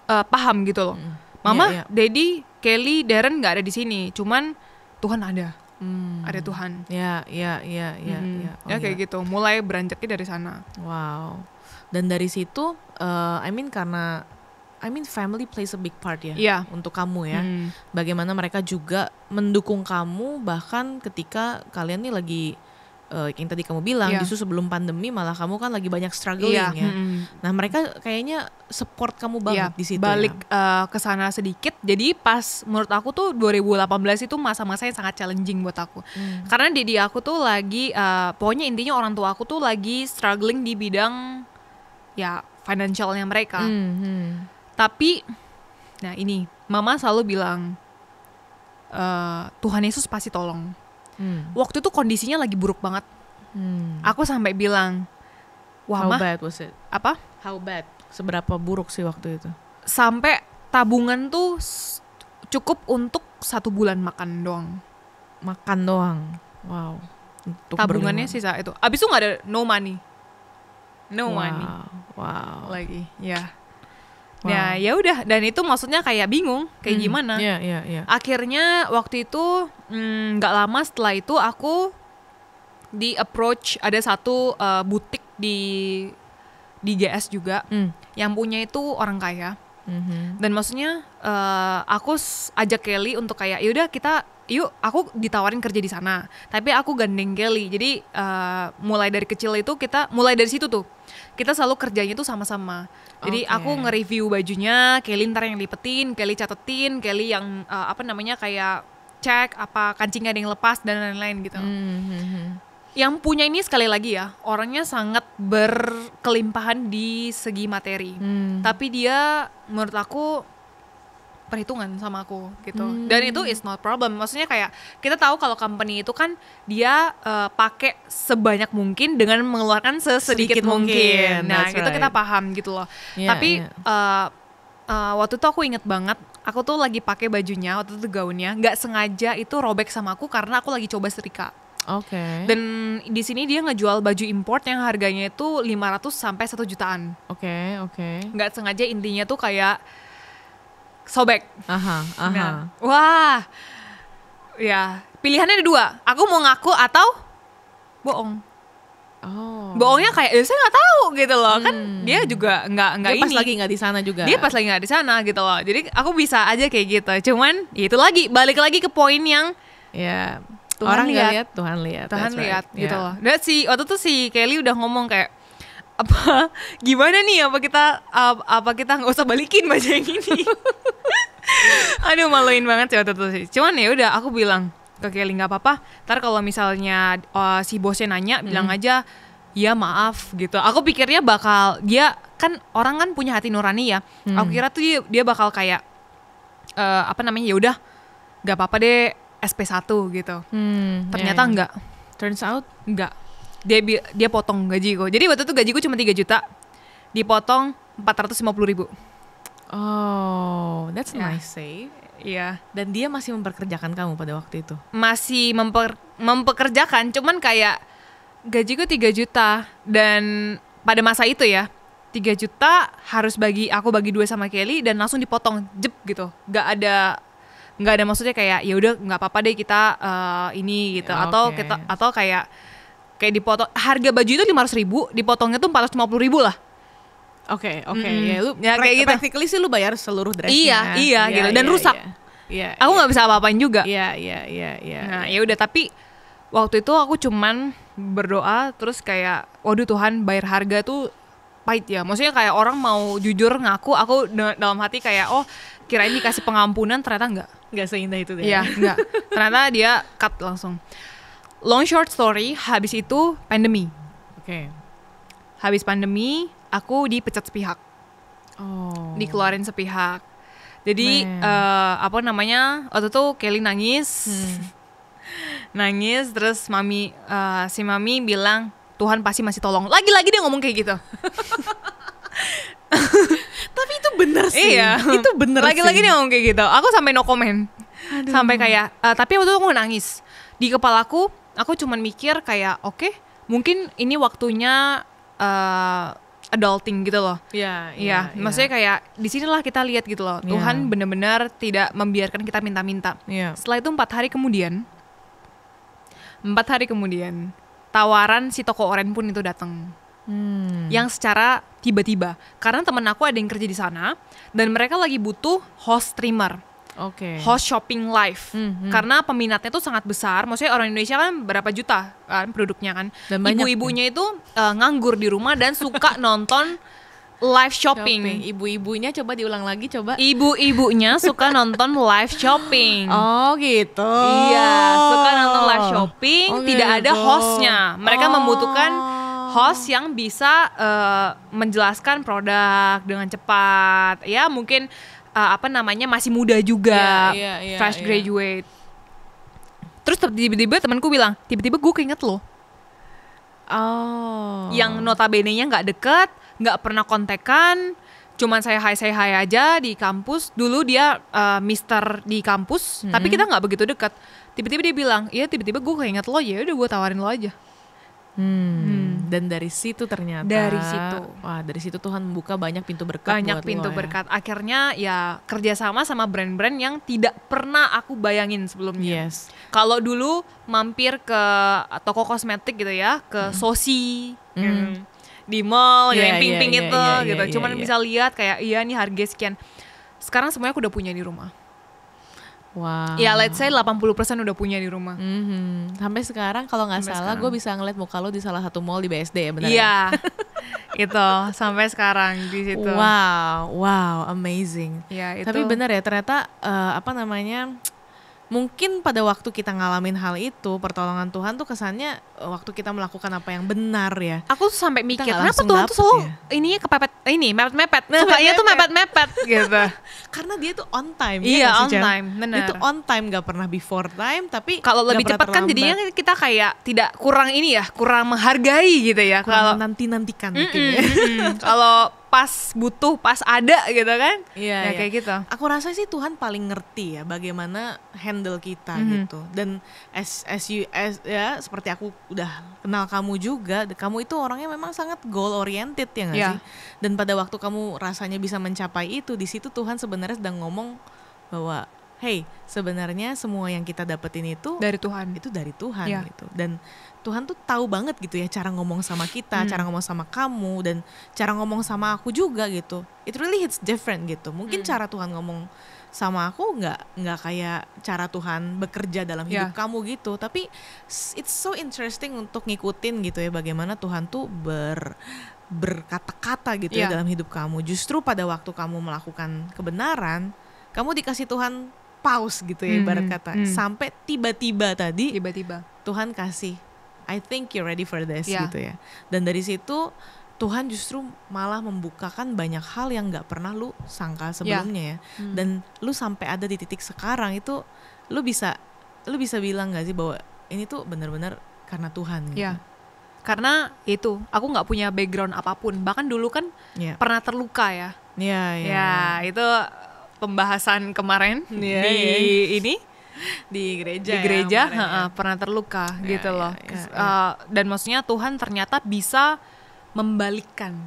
paham gitu loh. Mama, Daddy, Kelly, Darren nggak ada di sini, cuman Tuhan ada. Ada Tuhan. Ya, Kayak gitu. Mulai beranjaknya dari sana. Wow. Dan dari situ, karena family plays a big part ya untuk kamu ya. Bagaimana mereka juga mendukung kamu bahkan ketika kalian nih lagi yang tadi kamu bilang justru sebelum pandemi malah kamu kan lagi banyak struggling ya. Nah mereka kayaknya support kamu banget di situ. Balik ke sana sedikit. Jadi pas menurut aku tuh 2018 itu masa-masa yang sangat challenging buat aku. Karena dedi aku tuh lagi pokoknya intinya orang tua aku tuh lagi struggling di bidang ya financialnya mereka. Tapi nah ini Mama selalu bilang Tuhan Yesus pasti tolong. Waktu itu kondisinya lagi buruk banget. Aku sampai bilang, wah How Mah, bad was it? apa? How bad? Seberapa buruk sih waktu itu? Sampai tabungan tuh cukup untuk 1 bulan makan doang. Makan doang. Wow. Untuk Tabungannya sisa itu. Abis itu nggak ada no money. Wow. Lagi. Ya. Wow. Ya udah. Dan itu maksudnya kayak bingung, kayak gimana? Iya. Akhirnya waktu itu nggak lama setelah itu aku di approach ada satu butik di GS juga yang punya itu orang kaya. Dan maksudnya aku ajak Kelly untuk kayak yaudah yuk aku ditawarin kerja di sana, tapi aku gandeng Kelly. Jadi mulai dari kecil itu mulai dari situ tuh kita selalu kerjanya tuh sama-sama. Jadi aku nge-review bajunya, Kelly ntar yang lipetin, Kelly catetin, Kelly yang kayak cek apa kancingnya ada yang lepas dan lain-lain gitu. Yang punya ini sekali lagi ya, orangnya sangat berkelimpahan di segi materi. Tapi dia menurut aku perhitungan sama aku gitu. Dan itu is not problem. Maksudnya kayak kita tahu kalau company itu kan dia pakai sebanyak mungkin dengan mengeluarkan sesedikit mungkin. Nah, itu kita paham gitu loh. Tapi waktu itu aku inget banget, aku tuh lagi pakai bajunya, waktu itu gaunnya, nggak sengaja itu robek sama aku karena aku lagi coba setrika. Oke. Dan di sini dia ngejual baju import yang harganya itu 500 sampai 1 jutaan. Oke. Nggak sengaja intinya tuh kayak sobek. Aha. Nah, wah. Ya, pilihannya ada 2. Aku mau ngaku atau bohong. Oh. Bohongnya kayak saya nggak tahu gitu loh. Kan dia juga nggak Dia ini. pas lagi nggak di sana juga. Dia pas lagi nggak di sana gitu loh. Jadi aku bisa aja kayak gitu. Cuman ya itu lagi balik lagi ke poin yang ya Tuhan orang nggak lihat. lihat, Tuhan lihat. Tuhan That's lihat right. gitu Yeah. loh. Dan waktu itu si Kelly udah ngomong kayak apa gimana nih apa kita nggak usah balikin baju yang ini. Aduh maluin banget sih waktu itu sih. Cuman ya udah aku bilang ke Kelly nggak apa-apa. Ntar kalau misalnya si bosnya nanya bilang aja ya maaf gitu. Aku pikirnya bakal dia kan orang kan punya hati nurani ya. Aku kira tuh dia bakal kayak apa namanya ya udah nggak apa-apa deh SP1 gitu. Ternyata enggak. Turns out Enggak. Dia potong gajiku. Jadi waktu itu gajiku cuma 3 juta. Dipotong 450.000. oh, that's Ya. nice save. Iya. Dan dia masih memperkerjakan kamu pada waktu itu. Masih mempekerjakan, cuman kayak gajiku 3 juta dan pada masa itu ya 3 juta harus aku bagi 2 sama Kelly dan langsung dipotong jep gitu. Nggak ada maksudnya kayak ya udah nggak apa-apa deh kita ini gitu Oke. atau kayak dipotong harga baju itu 500.000 dipotongnya tuh 450.000 lah. Oke. Ya lu Ya, kayak gitu. practically sih lu bayar seluruh dressnya. Iya, gitu. Dan rusak. Iya. Aku nggak bisa apa-apain juga. Iya. Nah, ya udah tapi waktu itu aku cuman berdoa terus kayak waduh Tuhan bayar harga tuh pahit ya. Maksudnya kayak orang mau jujur ngaku, aku dalam hati kayak oh kirain dikasih pengampunan ternyata enggak. Nggak seindah itu deh. Iya, enggak. Ternyata dia cut langsung. Long short story, habis itu pandemi. Oke. Habis pandemi, aku dipecat sepihak. Oh. Dikeluarin sepihak. Jadi Man. apa namanya? Waktu itu Kelly nangis. Nangis terus si mami bilang Tuhan pasti masih tolong. Lagi-lagi dia ngomong kayak gitu. Tapi itu bener sih. Iya. Itu bener Lagi-lagi sih. dia ngomong kayak gitu. Aku sampai no comment. Sampai kayak tapi waktu itu aku nangis. Di kepalaku aku cuman mikir kayak oke, mungkin ini waktunya adulting gitu loh. Iya. Maksudnya kayak di sinilah kita lihat gitu loh. Iya. Tuhan benar-benar tidak membiarkan kita minta-minta. Iya. Setelah itu 4 hari kemudian tawaran si toko oren pun itu datang. Yang secara tiba-tiba. Karena temen aku ada yang kerja di sana dan mereka lagi butuh host streamer. Oke. Host shopping live. Karena peminatnya tuh sangat besar. Maksudnya orang Indonesia kan berapa juta kan produknya kan. Dan banyak Ibu-ibunya itu nganggur di rumah dan suka nonton live shopping. Ibu-ibunya coba diulang lagi coba. Ibu-ibunya suka nonton live shopping. Oh gitu. Iya, suka nonton live shopping, Oh, tidak ada gitu. hostnya. Mereka Oh. membutuhkan host yang bisa menjelaskan produk dengan cepat. Ya mungkin masih muda juga, Iya, fresh iya. graduate. Terus tiba-tiba temanku bilang, tiba-tiba gue keinget lo, Oh. yang notabene-nya nggak deket, nggak pernah kontekan, cuman saya hai aja di kampus. Dulu dia mister di kampus, tapi kita nggak begitu dekat. Tiba-tiba dia bilang, iya tiba-tiba gue keinget lo, ya udah gue tawarin lo aja. Dan dari situ ternyata. Dari situ. Wah, dari situ Tuhan membuka banyak pintu berkat Banyak buat pintu lo, ya. berkat. Akhirnya ya kerjasama sama brand-brand yang tidak pernah aku bayangin sebelumnya. Yes. Kalau dulu mampir ke toko kosmetik gitu ya, ke Sosi, di mall, Iya, yang pink-pink iya, itu iya, gitu. iya, Cuman iya. bisa lihat kayak iya nih harga sekian. Sekarang semuanya aku udah punya di rumah. Wow. Ya let's say 80% udah punya di rumah. Sampai sekarang kalau nggak Sampai salah sekarang. gue bisa ngeliat muka lo di salah satu mall di BSD ya benar? Iya. Itu sampai sekarang di situ. Wow, amazing. Ya, itu. Tapi benar ya ternyata mungkin pada waktu kita ngalamin hal itu pertolongan Tuhan tuh kesannya waktu kita melakukan apa yang benar ya. Aku tuh sampai Kita mikir nggak kenapa langsung Tuhan tuh dapet selalu ya? ininya kepepet mepet-mepet. Sukanya tuh mepet-mepet gitu. Karena dia tuh on time. Iya, ya nggak sih, on Chan? time, benar. Dia tuh on time, gak pernah before time, tapi Kalau nggak lebih pernah cepat kan terlambat. jadinya kita kayak tidak kurang ini ya, kurang menghargai gitu ya. Kalau Kalau nanti-nantikan mungkin ya. kalau pas butuh, pas ada gitu kan. Iya, Kayak gitu. Aku rasa sih Tuhan paling ngerti ya bagaimana handle kita gitu. Dan as ya seperti aku udah kenal kamu juga, kamu itu orangnya memang sangat goal oriented ya nggak sih? Dan pada waktu kamu rasanya bisa mencapai itu, di situ Tuhan sebenarnya sedang ngomong bahwa hey, sebenarnya semua yang kita dapetin itu dari Tuhan. Itu dari Tuhan gitu. Dan Tuhan tuh tahu banget gitu ya cara ngomong sama kita, cara ngomong sama kamu, dan cara ngomong sama aku juga gitu. It really hits different gitu. Mungkin cara Tuhan ngomong sama aku nggak kayak cara Tuhan bekerja dalam hidup kamu gitu. Tapi it's so interesting untuk ngikutin gitu ya bagaimana Tuhan tuh berkata-kata gitu ya dalam hidup kamu. Justru pada waktu kamu melakukan kebenaran, kamu dikasih Tuhan pause gitu ya ibarat kata. Sampai tiba-tiba Tuhan kasih I think you're ready for this gitu ya. Dan dari situ Tuhan justru malah membukakan banyak hal yang gak pernah lu sangka sebelumnya ya. Dan lu sampai ada di titik sekarang itu lu bisa bilang gak sih bahwa ini tuh benar-benar karena Tuhan gitu. Karena itu aku gak punya background apapun. Bahkan dulu kan pernah terluka ya. Ya itu pembahasan kemarin di gereja pernah terluka gitu loh. Dan maksudnya Tuhan ternyata bisa membalikkan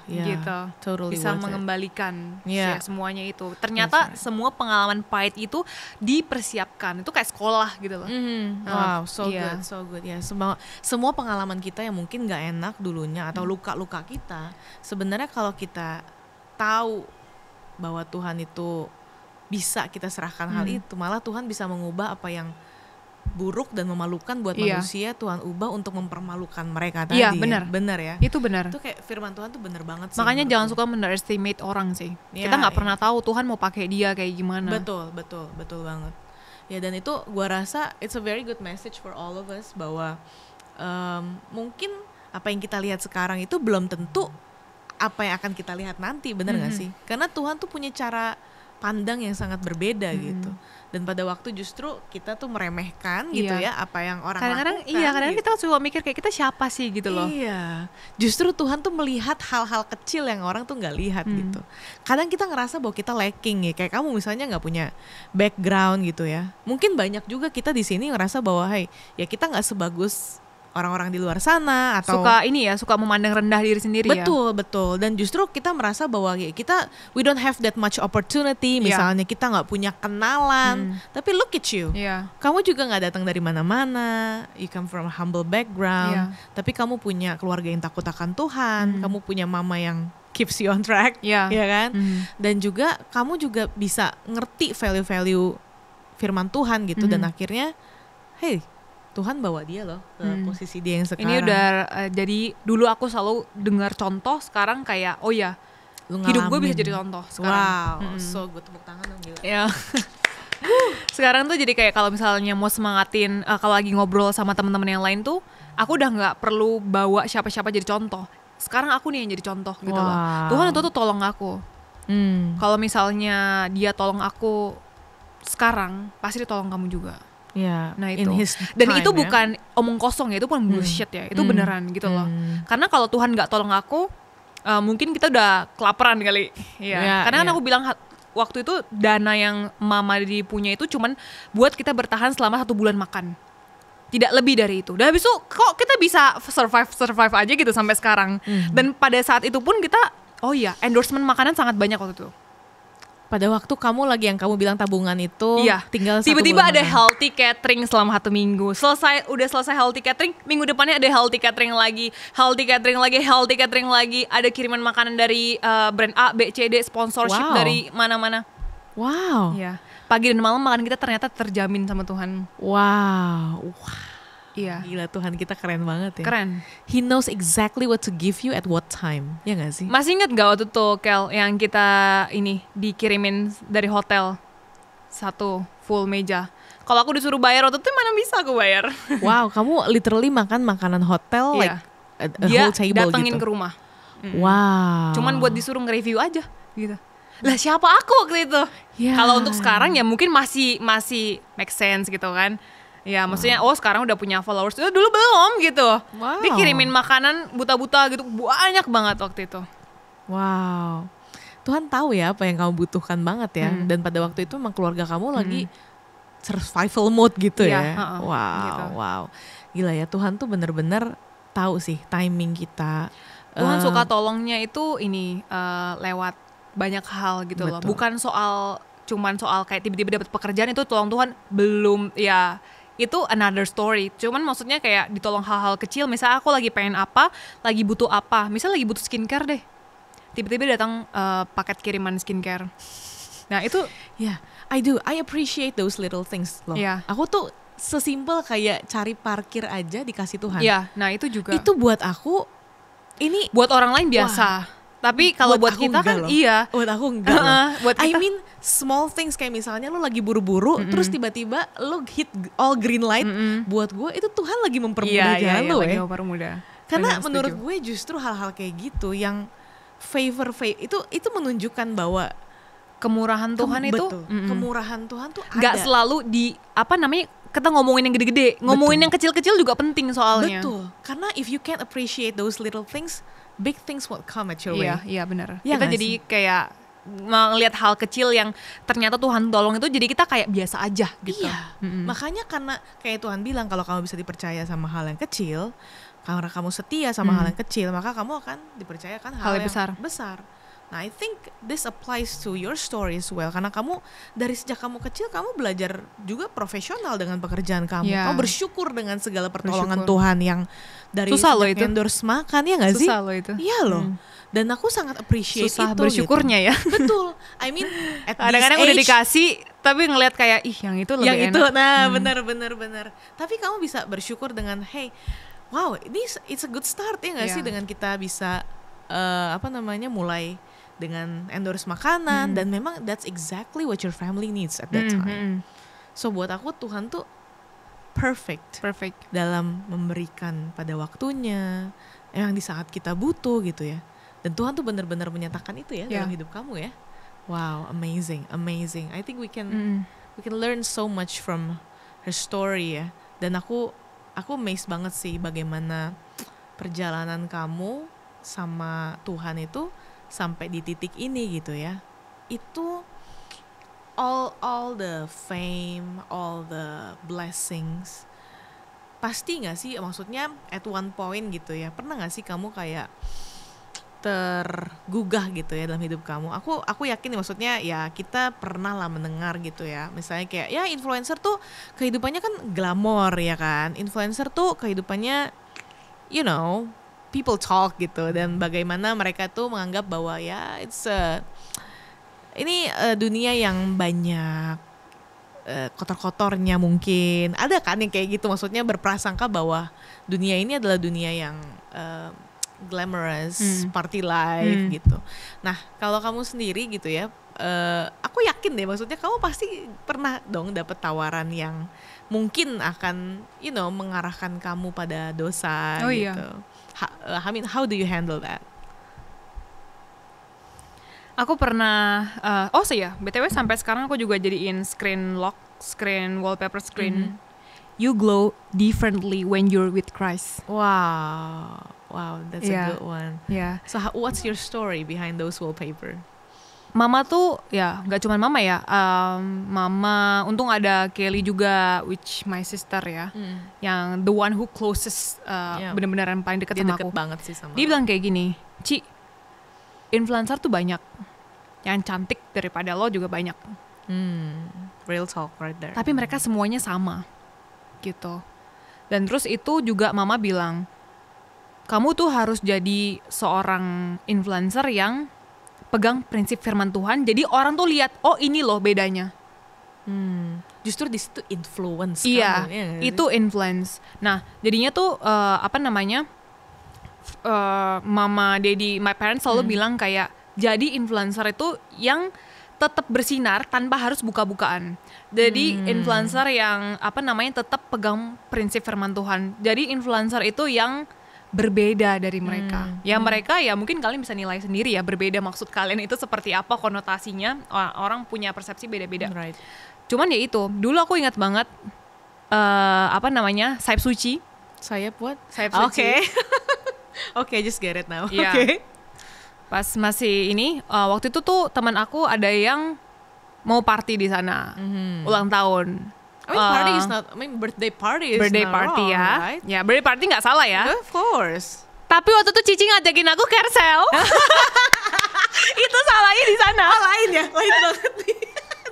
gitu, totally bisa mengembalikan semuanya itu. Ternyata semua pengalaman pahit itu dipersiapkan, itu kayak sekolah gitu loh. Wow, so good ya. Semua pengalaman kita yang mungkin nggak enak dulunya atau luka-luka kita, sebenarnya kalau kita tahu bahwa Tuhan itu bisa kita serahkan hal itu, malah Tuhan bisa mengubah apa yang buruk dan memalukan buat manusia, Tuhan ubah untuk mempermalukan mereka tadi. Iya, benar. Benar ya. Itu benar. Itu kayak firman Tuhan tuh benar banget sih. Makanya jangan suka underestimate orang sih. Kita nggak pernah tahu Tuhan mau pakai dia kayak gimana. Betul banget. Ya, dan itu gua rasa it's a very good message for all of us bahwa mungkin apa yang kita lihat sekarang itu belum tentu apa yang akan kita lihat nanti, benar nggak sih? Karena Tuhan tuh punya cara pandang yang sangat berbeda gitu. Dan pada waktu justru kita tuh meremehkan gitu ya apa yang orang kadang-kadang lakukan. Kadang-kadang gitu. kita suka mikir kayak kita siapa sih gitu loh. Iya. Justru Tuhan tuh melihat hal-hal kecil yang orang tuh nggak lihat gitu. Kadang kita ngerasa bahwa kita lacking ya. Kayak kamu misalnya nggak punya background gitu ya. Mungkin banyak juga kita di sini ngerasa bahwa hey, ya kita nggak sebagus orang-orang di luar sana atau suka memandang rendah diri sendiri. Betul. Dan justru kita merasa bahwa we don't have that much opportunity. Misalnya kita nggak punya kenalan, tapi look at you. Kamu juga nggak datang dari mana-mana. You come from a humble background. Tapi kamu punya keluarga yang takut akan Tuhan. Kamu punya mama yang keeps you on track, ya kan? Dan juga kamu juga bisa ngerti value-value firman Tuhan gitu. Dan akhirnya, hey, Tuhan bawa dia loh ke posisi dia yang sekarang. Ini udah jadi dulu aku selalu dengar contoh, sekarang kayak hidup gue bisa jadi contoh sekarang. Wow, so good, tepuk tangan dong gila. Sekarang tuh jadi kayak kalau misalnya mau semangatin kalau lagi ngobrol sama teman-teman yang lain tuh, aku udah nggak perlu bawa siapa-siapa jadi contoh. Sekarang aku nih yang jadi contoh gitu loh. Tuhan itu tuh tolong aku. Kalau misalnya dia tolong aku sekarang, pasti dia tolong kamu juga. Nah itu. Dan itu bukan omong kosong ya, itu pun bullshit ya, itu beneran gitu loh. Karena kalau Tuhan nggak tolong aku, mungkin kita udah kelaparan kali. Karena kan aku bilang waktu itu dana yang mama dipunya itu cuman buat kita bertahan selama 1 bulan makan, tidak lebih dari itu. Dan habis itu kok kita bisa survive aja gitu sampai sekarang. Dan pada saat itu pun kita endorsement makanan sangat banyak waktu itu. Pada waktu kamu lagi yang kamu bilang tabungan itu tinggal 1 tiba-tiba bulan ada healthy catering selama 1 minggu. Udah selesai healthy catering, minggu depannya ada healthy catering lagi, ada kiriman makanan dari brand A, B, C, D, sponsorship dari mana-mana. Wow. Pagi dan malam makan kita ternyata terjamin sama Tuhan. Wow. Iya. Gila, Tuhan kita keren banget ya. Keren. He knows exactly what to give you at what time. Ya gak sih? Masih inget gak waktu tuh Kel yang kita dikirimin dari hotel 1 full meja. Kalau aku disuruh bayar waktu itu mana bisa aku bayar. Wow, kamu literally makan makanan hotel like a whole table gitu. Dia datengin ke rumah. Wow. Cuman buat disuruh nge-review aja gitu. Lah siapa aku waktu itu? Kalau untuk sekarang ya mungkin masih make sense gitu kan. Ya maksudnya sekarang udah punya followers, dulu belum gitu. Dia kirimin makanan buta-buta gitu, banyak banget waktu itu. Wow. Tuhan tahu ya apa yang kamu butuhkan banget ya. Dan pada waktu itu memang keluarga kamu lagi survival mode gitu ya. Wow, gitu. wow. Gila ya, Tuhan tuh bener-bener tahu sih timing kita. Tuhan suka tolongnya itu lewat banyak hal gitu loh. Betul. Bukan cuman soal kayak tiba-tiba dapat pekerjaan itu tolong Tuhan, belum ya. Itu another story. Cuman maksudnya kayak ditolong hal-hal kecil. Misalnya aku lagi pengen apa, lagi butuh apa. Misalnya lagi butuh skincare deh. Tiba-tiba datang paket kiriman skincare. Nah itu I appreciate those little things loh. Yeah. Aku tuh sesimpel kayak cari parkir aja dikasih Tuhan. Iya, nah itu juga. Itu buat aku ini buat orang lain biasa. Tapi kalau buat kita kan loh. iya. Buat aku enggak loh. Buat kita, I mean small things kayak misalnya lo lagi buru-buru terus tiba-tiba lo hit all green light. Buat gue itu Tuhan lagi mempermudah jalan lo lagi mempermudah. Karena menurut gue justru hal-hal kayak gitu yang favor itu menunjukkan bahwa kemurahan Tuhan itu kemurahan Tuhan tuh nggak ada. selalu kita ngomongin yang gede-gede, ngomongin yang kecil-kecil juga penting soalnya. Betul, karena if you can't appreciate those little things, big things will come at your way. Iya benar. Ya Kita jadi kayak melihat hal kecil yang ternyata Tuhan tolong itu, jadi kita kayak biasa aja gitu. Iya, makanya karena kayak Tuhan bilang kalau kamu bisa dipercaya sama hal yang kecil, karena kamu setia sama hal yang kecil, maka kamu akan dipercayakan hal yang besar. Nah, I think this applies to your story as well. Karena kamu dari sejak kamu kecil, kamu belajar juga profesional dengan pekerjaan kamu. Kamu bersyukur dengan segala pertolongan Tuhan yang dari sejak endorse makan, ya gak sih? Susah loh itu. Iya loh. Dan aku sangat appreciate susah itu bersyukurnya gitu. ya. Betul. I mean, at kadang-kadang udah dikasih, tapi ngelihat kayak, yang itu lebih yang enak. itu, nah benar. Tapi kamu bisa bersyukur dengan, hey, wow, it's a good start ya gak sih? Dengan kita bisa, mulai dengan endorse makanan dan memang that's exactly what your family needs at that time. So buat aku Tuhan tuh perfect dalam memberikan pada waktunya, yang di saat kita butuh gitu ya. Dan Tuhan tuh benar-benar menyatakan itu ya dalam hidup kamu ya. Wow, amazing. I think we can learn so much from her story ya. Dan aku amazed banget sih bagaimana perjalanan kamu sama Tuhan itu sampai di titik ini gitu ya. Itu all the fame, all the blessings. Pasti gak sih, maksudnya at one point gitu ya, pernah gak sih kamu kayak tergugah gitu ya dalam hidup kamu? Aku yakin maksudnya ya kita pernah lah mendengar gitu ya. Misalnya kayak ya influencer tuh kehidupannya kan glamor ya kan. Influencer tuh kehidupannya people talk gitu, dan bagaimana mereka tuh menganggap bahwa ya ini dunia yang banyak kotor-kotornya mungkin. Ada kan yang kayak gitu, maksudnya berprasangka bahwa dunia ini adalah dunia yang glamorous, party life gitu. Nah, kalau kamu sendiri gitu ya, aku yakin deh, maksudnya kamu pasti pernah dong dapat tawaran yang mungkin akan mengarahkan kamu pada dosa gitu. Iya. How do you handle that? Aku pernah, BTW sampai sekarang aku juga jadiin screen lock, screen wallpaper screen. You glow differently when you're with Christ. Wow, that's a good one. Yeah. So what's your story behind those wallpaper? Mama tuh ya nggak cuma mama ya, mama, untung ada Kelly juga, which my sister ya, yang the one who closest, benar-benar yang paling dekat sama aku. Dia deket banget sih sama. Dia bilang kayak gini, Ci, influencer tuh banyak, yang cantik daripada lo juga banyak. Real talk right there. Tapi mereka semuanya sama, gitu. Dan terus itu juga mama bilang, kamu tuh harus jadi seorang influencer yang pegang prinsip firman Tuhan, jadi orang tuh lihat, oh ini loh bedanya. Justru di situ influence. Iya, itu influence. Nah, jadinya tuh mama, daddy, my parents selalu bilang kayak, jadi influencer itu yang tetap bersinar tanpa harus buka-bukaan. Jadi influencer yang tetap pegang prinsip firman Tuhan. Jadi influencer itu yang berbeda dari mereka. Ya mereka ya mungkin kalian bisa nilai sendiri ya, berbeda maksud kalian itu seperti apa, konotasinya. Orang punya persepsi beda-beda. Right. Cuman ya itu, dulu aku ingat banget sayap suci. Sayap what? Sayap suci. Okay, just get it now. Yeah. Okay. Pas masih ini, waktu itu tuh teman aku ada yang mau party di sana, ulang tahun. I mean party is not, I mean birthday party is Birthday not party wrong, ya, right? ya birthday party nggak salah ya. Of course. Tapi waktu itu Cici ngajakin aku carousel. Itu salahnya di sana. Lain ya, lain banget nih.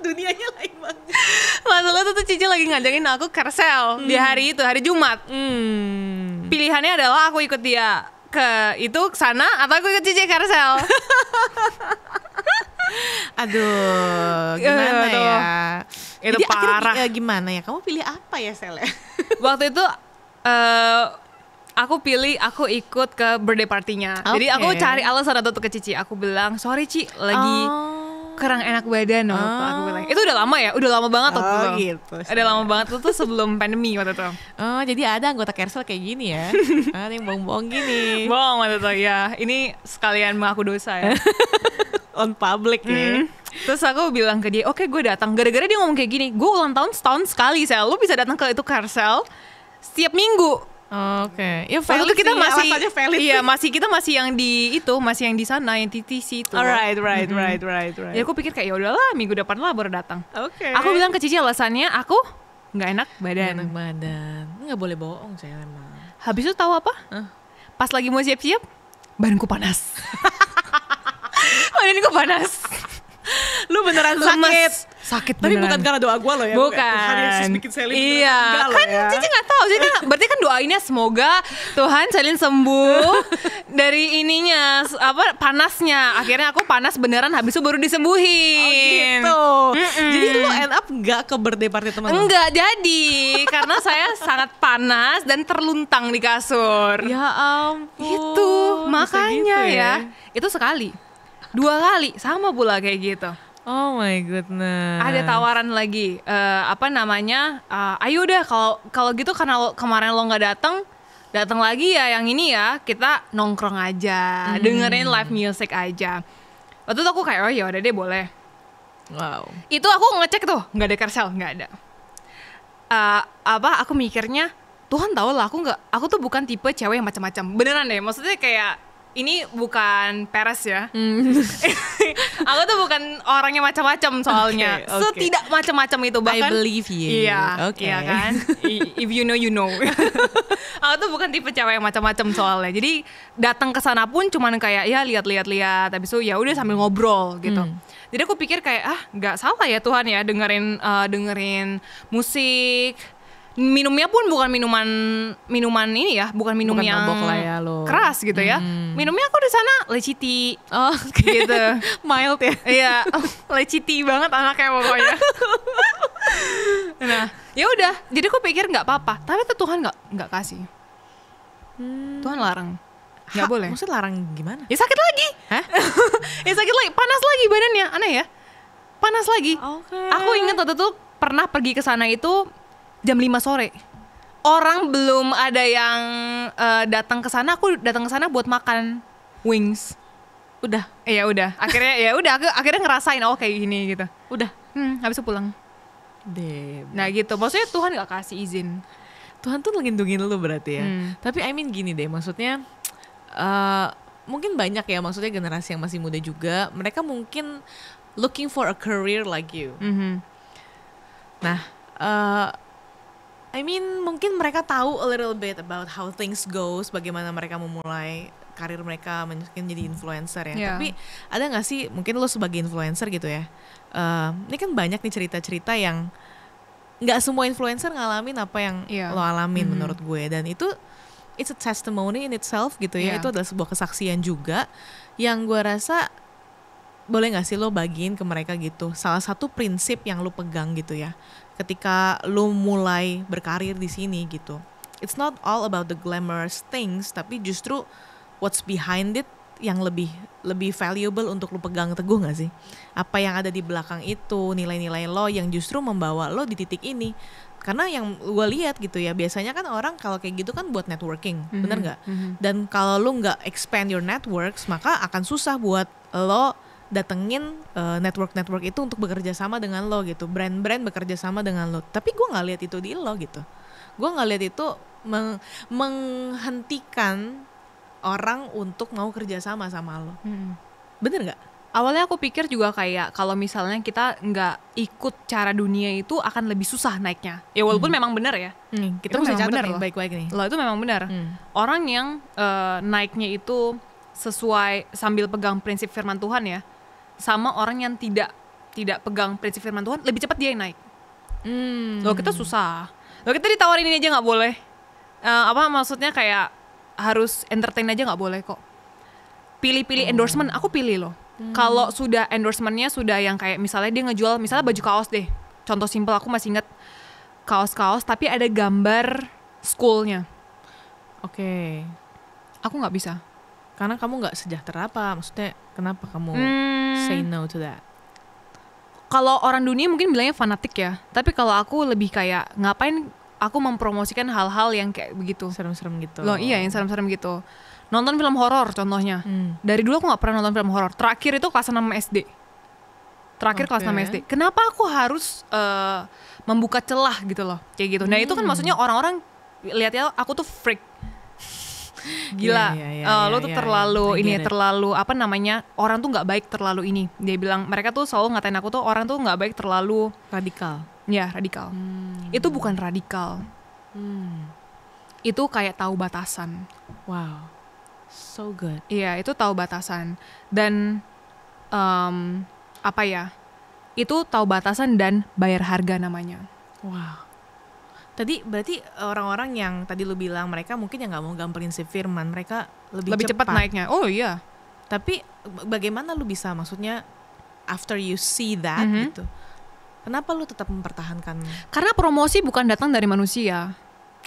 Dunianya lain banget. Masalah tuh Cici lagi ngajakin aku carousel di hari itu, hari Jumat. Pilihannya adalah aku ikut dia ke sana atau aku ikut Cici carousel. Aduh, gimana Aduh. ya? Itu Jadi parah. akhirnya gimana ya? Kamu pilih apa ya, Sel? Waktu itu aku ikut ke birthday partinya. Jadi aku Oke. cari alasan untuk ke Cici. Aku bilang, sorry Ci, lagi kurang enak badan. Aku bilang, itu udah lama ya, udah lama banget waktu itu. Gitu. Udah lama banget itu sebelum pandemi waktu itu. Oh, jadi ada anggota Carousel kayak gini ya? Ada yang bohong-bohong gini. Bohong waktu itu ya. Ini sekalian mengaku dosa ya. On public ya. Terus aku bilang ke dia, oke gue datang. Gara-gara dia ngomong kayak gini, gue ulang tahun setahun sekali, Sel. Lu bisa datang ke itu carousel setiap minggu. Oke. Ya Waktu valid itu kita sih, masih, alasannya valid. iya kita masih yang di itu, masih yang di sana, yang TTC itu. Right. Ya aku pikir kayak ya udahlah, minggu depan lah baru datang. Oke. Aku bilang ke Cici alasannya, aku nggak enak badan. enak badan. Nggak boleh bohong saya emang. Habis itu tahu apa? Pas lagi mau siap-siap, badanku panas. Badanku panas. Lu beneran Lemes. Sakit Tapi beneran. bukan karena doa gue loh ya. Bukan. Tuhan Yesus bikin Selin Iya. beneran. Kan Ya. Cici nggak tahu. Cici kan, berarti kan doainnya semoga Tuhan Selin sembuh dari ininya panasnya. Akhirnya aku panas beneran, habis itu baru disembuhin. Gitu. Jadi lu end up nggak ke birthday party teman lu? Enggak jadi karena saya sangat panas dan terluntang di kasur. Ya ampun. Itu Bisa makanya gitu ya. Itu sekali. 2 kali sama pula kayak gitu. Oh my goodness. Ada tawaran lagi, ayo deh kalau gitu karena kemarin lo nggak datang lagi ya yang ini ya, kita nongkrong aja, dengerin live music aja. Waktu itu aku kayak oh ya udah deh boleh. Wow. Itu aku ngecek tuh nggak ada carousel, nggak ada. Aku mikirnya Tuhan tahu lah aku tuh bukan tipe cewek yang macam-macam. Beneran deh, maksudnya kayak ini bukan peres ya. Aku tuh bukan orang yang macam-macam soalnya. So Okay. tidak macam-macam itu bahkan. I believe you. Iya, Oke. iya kan. If you know you know. Aku tuh bukan tipe cewek yang macam-macam soalnya. Jadi datang ke sana pun cuman kayak ya lihat-lihat, habis itu ya udah sambil ngobrol gitu. Jadi aku pikir kayak nggak salah ya Tuhan ya dengerin musik. Minumnya pun bukan minuman ini ya, bukan minum Bukan yang mabok lah ya lo. keras gitu ya. Minumnya aku di sana leciti Oh, gitu. Mild ya. Iya, leciti banget anaknya pokoknya. Nah, ya udah. Jadi aku pikir nggak apa-apa. Tapi tuh Tuhan nggak kasih. Tuhan larang. Nggak boleh. Maksudnya larang gimana? Ya sakit lagi. Hah? Ya sakit lagi. Panas lagi badannya. Aneh ya. Panas lagi. Oke. Aku ingat waktu itu pernah pergi ke sana itu jam 5 sore. Orang belum ada yang datang ke sana, aku datang ke sana buat makan wings. Udah. Iya udah. Akhirnya aku akhirnya ngerasain kayak gini gitu. Udah. Habis itu pulang. Damn. Nah gitu. Maksudnya Tuhan gak kasih izin. Tuhan tuh ngelindungin lu berarti ya. Tapi I mean gini deh, maksudnya mungkin banyak ya, maksudnya generasi yang masih muda juga, mereka mungkin looking for a career like you. Nah, I mean mungkin mereka tahu a little bit about how things goes, bagaimana mereka memulai karir mereka mungkin jadi influencer ya. Yeah. Tapi ada nggak sih mungkin lo sebagai influencer gitu ya? Ini kan banyak nih cerita-cerita yang nggak semua influencer ngalamin apa yang lo alamin menurut gue, dan itu it's a testimony in itself gitu ya. Itu adalah sebuah kesaksian juga yang gue rasa boleh nggak sih lo bagiin ke mereka gitu salah satu prinsip yang lo pegang gitu ya ketika lo mulai berkarir di sini gitu. It's not all about the glamorous things, tapi justru what's behind it yang lebih valuable untuk lo pegang teguh nggak sih? Apa yang ada di belakang itu, nilai-nilai lo yang justru membawa lo di titik ini. Karena yang gue lihat gitu ya, biasanya kan orang kalau kayak gitu kan buat networking, bener nggak? Dan kalau lo nggak expand your networks, maka akan susah buat lo datengin network itu untuk bekerja sama dengan lo gitu, brand-brand bekerja sama dengan lo. Tapi gue nggak lihat itu di lo gitu. Gue nggak lihat itu menghentikan orang untuk mau kerja sama lo. Bener nggak? Awalnya aku pikir juga kayak kalau misalnya kita nggak ikut cara dunia itu akan lebih susah naiknya. Ya walaupun memang benar ya. Kita Itu mesti memang catat benar nih loh. baik-baik nih. Loh itu memang benar. Orang yang naiknya itu sesuai sambil pegang prinsip firman Tuhan ya, sama orang yang tidak pegang prinsip firman Tuhan lebih cepat dia yang naik. Loh kita susah. Loh kita ditawarin ini aja nggak boleh. Apa maksudnya kayak harus entertain aja nggak boleh kok. Pilih-pilih endorsement, aku pilih loh. Kalau sudah endorsementnya sudah yang kayak misalnya dia ngejual misalnya baju kaos deh. Contoh simpel aku masih ingat kaos-kaos tapi ada gambar schoolnya. Oke. Aku nggak bisa. Karena kamu nggak sejahtera apa? Maksudnya kenapa kamu say no to that? Kalau orang dunia mungkin bilangnya fanatik ya. Tapi kalau aku lebih kayak ngapain aku mempromosikan hal-hal yang kayak begitu. Serem-serem gitu. Loh iya yang serem-serem gitu. Nonton film horor contohnya. Dari dulu aku gak pernah nonton film horor. Terakhir itu kelas 6 SD. Kelas 6 SD. Kenapa aku harus membuka celah gitu loh. Kayak gitu. Nah itu kan maksudnya orang-orang lihat ya aku tuh freak. Gila. Lo tuh terlalu ini terlalu apa namanya. Orang tuh gak baik terlalu ini. Dia bilang mereka tuh selalu ngatain aku tuh orang tuh gak baik terlalu radikal. Ya radikal. Itu bukan radikal. Itu kayak tahu batasan. Wow. So good. Iya, itu tahu batasan. Dan apa ya? Itu tahu batasan dan bayar harga namanya. Wow. Tadi berarti orang-orang yang tadi lu bilang mereka mungkin yang nggak mau pegang prinsip firman, mereka lebih cepat naiknya. Oh iya. Tapi bagaimana lu bisa, maksudnya after you see that gitu, kenapa lu tetap mempertahankan? Karena promosi bukan datang dari manusia.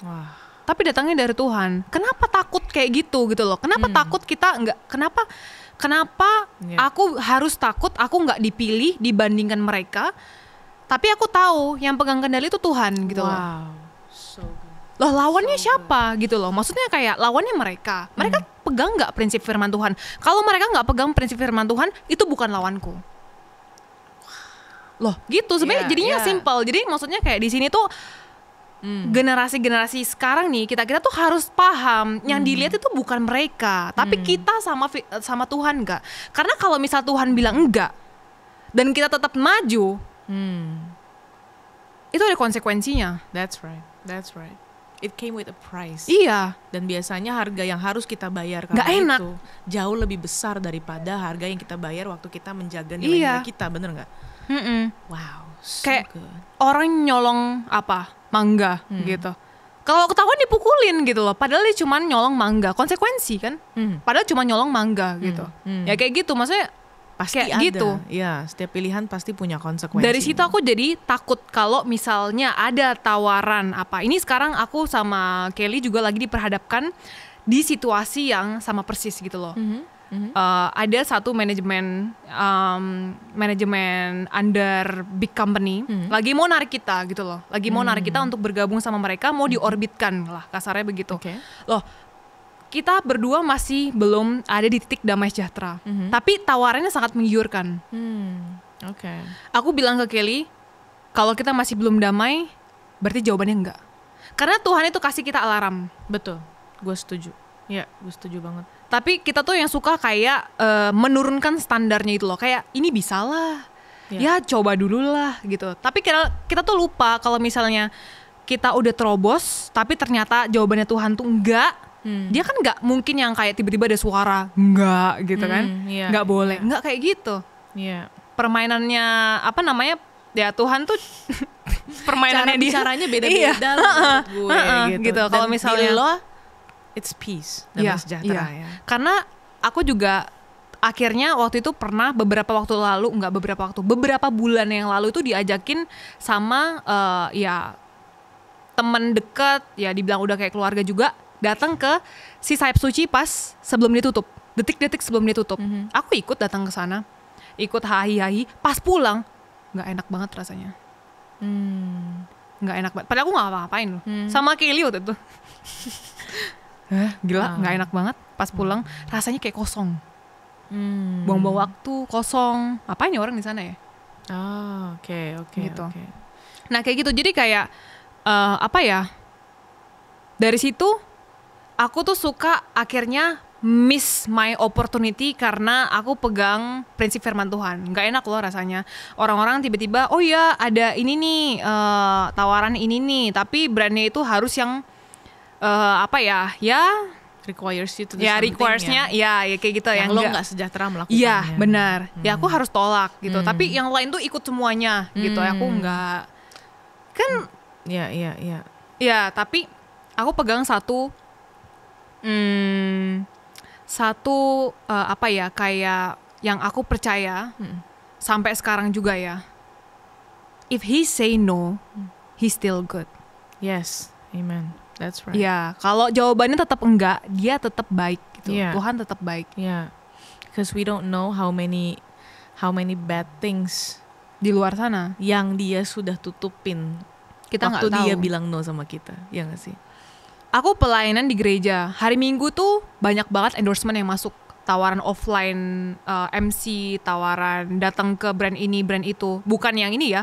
Wah. Tapi datangnya dari Tuhan. Kenapa takut kayak gitu loh? Kenapa takut kita nggak? Kenapa aku harus takut? Aku nggak dipilih dibandingkan mereka. Tapi aku tahu yang pegang kendali itu Tuhan gitu loh. So good. Loh lawannya siapa gitu loh? Maksudnya kayak lawannya mereka. Mereka pegang nggak prinsip firman Tuhan? Kalau mereka nggak pegang prinsip firman Tuhan, itu bukan lawanku. Loh gitu sebenarnya jadinya simple. Jadi maksudnya kayak di sini tuh generasi-generasi sekarang nih kita tuh harus paham yang dilihat itu bukan mereka, tapi kita sama Tuhan enggak. Karena kalau misal Tuhan bilang enggak dan kita tetap maju, itu ada konsekuensinya. That's right. It came with a price. Iya. Dan biasanya harga yang harus kita bayar karena enak. itu jauh lebih besar daripada harga yang kita bayar waktu kita menjaga nilai-nilai kita, bener nggak? Wow. So kayak good. orang nyolong apa? Mangga gitu. Kalau ketahuan dipukulin gitu loh. Padahal dia cuma nyolong mangga. Konsekuensi kan? Padahal cuma nyolong mangga gitu. Ya kayak gitu. Maksudnya pasti kayak ada. gitu. Ya, setiap pilihan pasti punya konsekuensi. Dari situ aku jadi takut kalau misalnya ada tawaran apa. Ini sekarang aku sama Kelly juga lagi diperhadapkan di situasi yang sama persis gitu loh. Ada satu manajemen under big company lagi mau narik kita gitu loh, lagi mau narik kita untuk bergabung sama mereka, mau diorbitkan lah kasarnya begitu. Loh kita berdua masih belum ada di titik damai sejahtera, tapi tawarannya sangat menggiurkan. Aku bilang ke Kelly, kalau kita masih belum damai berarti jawabannya enggak, karena Tuhan itu kasih kita alarm. Betul, gue setuju. Ya, gue setuju banget. Tapi kita tuh yang suka kayak menurunkan standarnya itu loh. Kayak ini bisa lah, ya coba dulu lah gitu. Tapi kita tuh lupa kalau misalnya kita udah terobos, tapi ternyata jawabannya Tuhan tuh enggak. Dia kan enggak mungkin yang kayak tiba-tiba ada suara enggak gitu kan. Enggak boleh, enggak kayak gitu. Permainannya apa namanya, ya Tuhan tuh permainannya caranya beda-beda menurut gue gitu. Kalau misalnya lo it's peace, damai sejahtera ya. Karena aku juga akhirnya waktu itu pernah beberapa bulan yang lalu itu diajakin sama ya teman dekat, ya dibilang udah kayak keluarga juga, datang ke si Sayap Suci pas sebelum ditutup, detik-detik sebelum ditutup. Aku ikut datang ke sana, ikut hahi-hahi, pas pulang nggak enak banget rasanya. Nggak enak banget. Padahal aku nggak apa-apain loh. Sama Kelly waktu itu. Gila, nggak enak banget. Pas pulang rasanya kayak kosong. Buang-buang waktu, kosong. Apain ya orang di sana ya? Oke. Gitu. Nah kayak gitu. Jadi kayak apa ya? Dari situ aku tuh suka akhirnya miss my opportunity karena aku pegang prinsip firman Tuhan. Gak enak loh rasanya. Orang-orang tiba-tiba, oh ya ada ini nih, tawaran ini nih, tapi brandnya itu harus yang requires you to do ya something requires-nya ya kayak gitu yang yang lo nggak sejahtera melakukannya. Iya benar. Ya aku harus tolak gitu. Tapi yang lain tuh ikut semuanya gitu. Aku nggak kan. Iya. Ya tapi aku pegang satu kayak yang aku percaya sampai sekarang juga ya. If he say no, he's still good. Yes, amen. That's right. Ya, kalau jawabannya tetap enggak, dia tetap baik gitu. Yeah. Tuhan tetap baik. Yeah, because we don't know how many bad things Di luar sana yang dia sudah tutupin. kita nggak waktu tahu. dia bilang no sama kita, ya nggak sih? Aku pelayanan di gereja. Hari Minggu tuh banyak banget endorsement yang masuk. Tawaran offline, MC, tawaran datang ke brand ini, brand itu. Bukan yang ini ya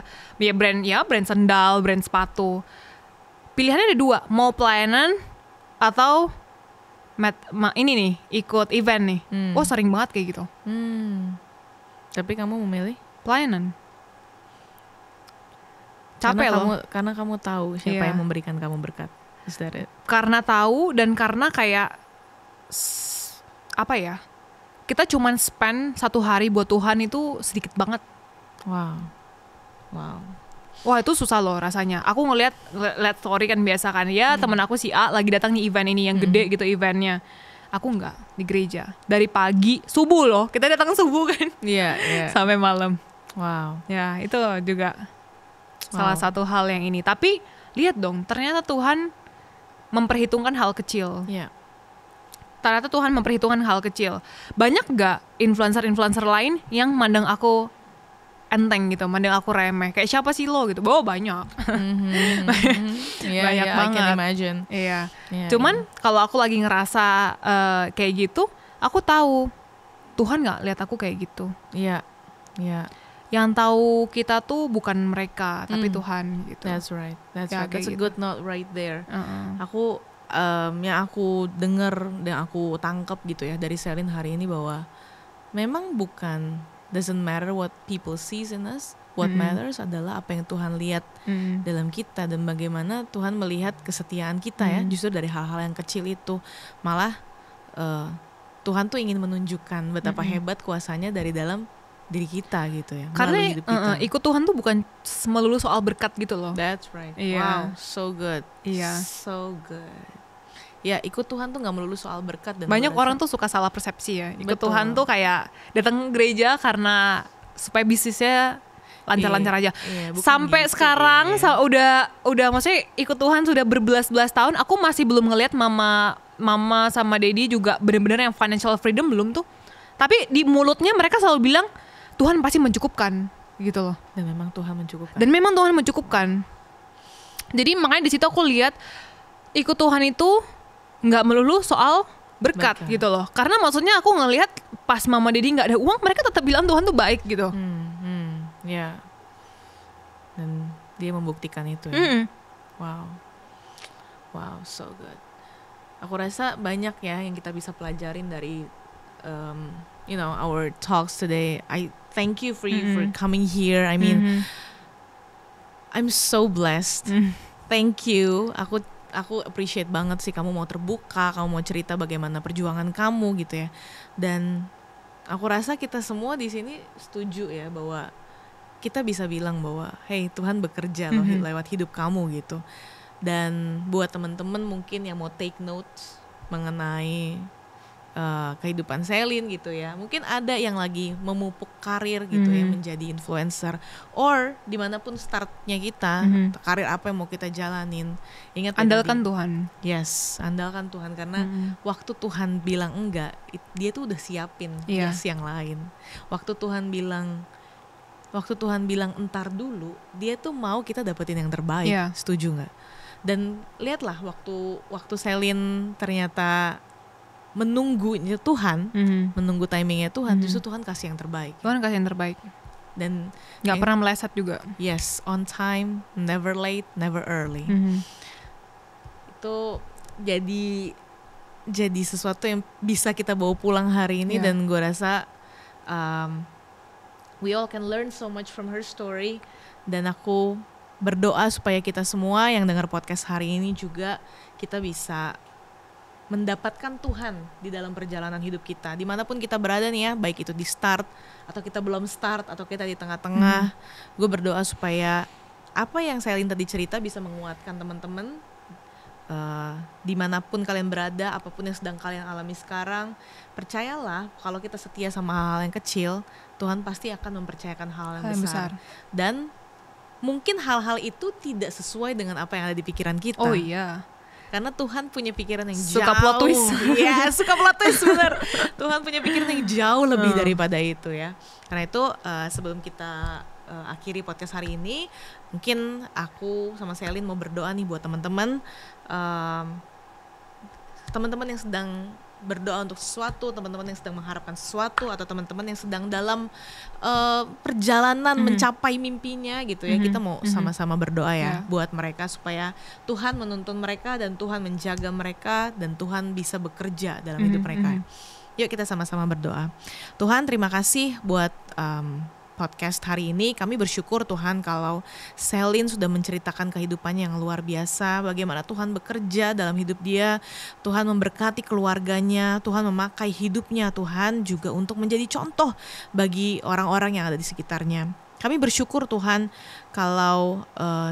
brand sendal, brand sepatu. Pilihannya ada dua, mau pelayanan atau ini nih, ikut event nih. Oh sering banget kayak gitu. Tapi kamu memilih Pelayanan. Capek loh. Karena kamu tahu siapa Iya. yang memberikan kamu berkat. Is that it? Karena tahu dan karena kayak kita cuman spend 1 hari buat Tuhan itu sedikit banget. Wow. Wah itu susah loh rasanya. Aku ngeliat story kan biasa kan. Ya temen aku si A lagi datang di event ini yang gede gitu eventnya. Aku enggak, di gereja. Dari pagi, subuh loh. Kita datang subuh kan. Iya. Sampai malam. Wow. Ya itu juga salah satu hal yang ini. Tapi lihat dong, ternyata Tuhan memperhitungkan hal kecil. Iya. Ternyata Tuhan memperhitungkan hal kecil. Banyak gak influencer-influencer lain yang mandang aku enteng gitu, mandang aku remeh. Kayak siapa sih lo gitu? Oh banyak. Banyak banget. I can imagine. Iya. Yeah, Cuman kalau aku lagi ngerasa kayak gitu, aku tahu Tuhan gak lihat aku kayak gitu. Iya. Yang tahu kita tuh bukan mereka, tapi Tuhan gitu. That's right. That's Ya, right. That's a kayak good note right there. Uh-uh. Aku yang aku dengar dan aku tangkap gitu ya dari Selin hari ini bahwa memang bukan doesn't matter what people sees in us. What matters adalah apa yang Tuhan lihat dalam kita dan bagaimana Tuhan melihat kesetiaan kita ya. Justru dari hal-hal yang kecil itu malah Tuhan tuh ingin menunjukkan betapa hebat kuasanya dari dalam diri kita gitu ya. Karena hidup kita. ikut Tuhan tuh bukan melulu soal berkat gitu loh. That's right. Iya. Wow, so good. Iya. So good. Ya, ikut Tuhan tuh gak melulu soal berkat dan Banyak orang tuh suka salah persepsi ya. Ikut Betul. Tuhan tuh kayak datang gereja karena supaya bisnisnya lancar-lancar aja. Iya, bukan Sampai gitu, sekarang iya. udah maksudnya ikut Tuhan sudah berbelas-belas tahun, aku masih belum ngelihat mama sama Daddy juga benar-benar yang financial freedom belum tuh. Tapi di mulutnya mereka selalu bilang Tuhan pasti mencukupkan gitu loh. Dan memang Tuhan mencukupkan. Dan memang Tuhan mencukupkan. Jadi makanya di situ aku lihat ikut Tuhan itu nggak melulu soal berkat gitu loh. Karena maksudnya aku ngelihat pas mama Daddy nggak ada uang, mereka tetap bilang Tuhan tuh baik gitu. Ya. Dan dia membuktikan itu ya. Wow, so good. Aku rasa banyak ya yang kita bisa pelajarin dari our talks today. I thank you for coming here. I mean, I'm so blessed. Thank you. Aku appreciate banget sih kamu mau terbuka, kamu mau cerita bagaimana perjuangan kamu gitu ya. Dan aku rasa kita semua di sini setuju ya bahwa kita bisa bilang bahwa hey, Tuhan bekerja loh lewat hidup kamu gitu. Dan buat teman-teman mungkin yang mau take notes mengenai kehidupan Selin gitu ya, mungkin ada yang lagi memupuk karir gitu ya, menjadi influencer or dimanapun startnya kita, karir apa yang mau kita jalanin, ingat Andalkan Tuhan. Yes, andalkan Tuhan karena waktu Tuhan bilang enggak, dia tuh udah siapin yes yang lain. Waktu Tuhan bilang entar dulu, dia tuh mau kita dapetin yang terbaik. Setuju nggak? Dan lihatlah waktu Selin ternyata menunggu Tuhan, menunggu timingnya Tuhan, justru Tuhan kasih yang terbaik. Tuhan kasih yang terbaik. Dan nggak pernah meleset juga. Yes, on time, never late, never early. Itu jadi jadi sesuatu yang bisa kita bawa pulang hari ini. Dan gue rasa we all can learn so much from her story. Dan aku berdoa supaya kita semua yang dengar podcast hari ini juga kita bisa mendapatkan Tuhan di dalam perjalanan hidup kita, dimanapun kita berada nih ya, baik itu di start atau kita belum start atau kita di tengah-tengah. Gue berdoa supaya apa yang Selin tadi cerita bisa menguatkan teman-teman dimanapun kalian berada, apapun yang sedang kalian alami sekarang. Percayalah kalau kita setia sama hal yang kecil, Tuhan pasti akan mempercayakan hal yang besar. Dan mungkin hal-hal itu tidak sesuai dengan apa yang ada di pikiran kita. Oh iya. Karena Tuhan punya pikiran yang suka jauh. Plot twist. Iya, suka plot twist, benar. Tuhan punya pikiran yang jauh lebih daripada itu ya. Karena itu sebelum kita akhiri podcast hari ini, mungkin aku sama Selin mau berdoa nih buat teman-teman. Teman-teman yang sedang berdoa untuk sesuatu, teman-teman yang sedang mengharapkan sesuatu, atau teman-teman yang sedang dalam perjalanan mencapai mimpinya gitu ya. Kita mau sama-sama berdoa ya buat mereka supaya Tuhan menuntun mereka dan Tuhan menjaga mereka dan Tuhan bisa bekerja dalam hidup mereka. Yuk kita sama-sama berdoa. Tuhan, terima kasih buat podcast hari ini. Kami bersyukur Tuhan kalau Selin sudah menceritakan kehidupannya yang luar biasa, bagaimana Tuhan bekerja dalam hidup dia, Tuhan memberkati keluarganya, Tuhan memakai hidupnya Tuhan juga untuk menjadi contoh bagi orang-orang yang ada di sekitarnya. Kami bersyukur Tuhan kalau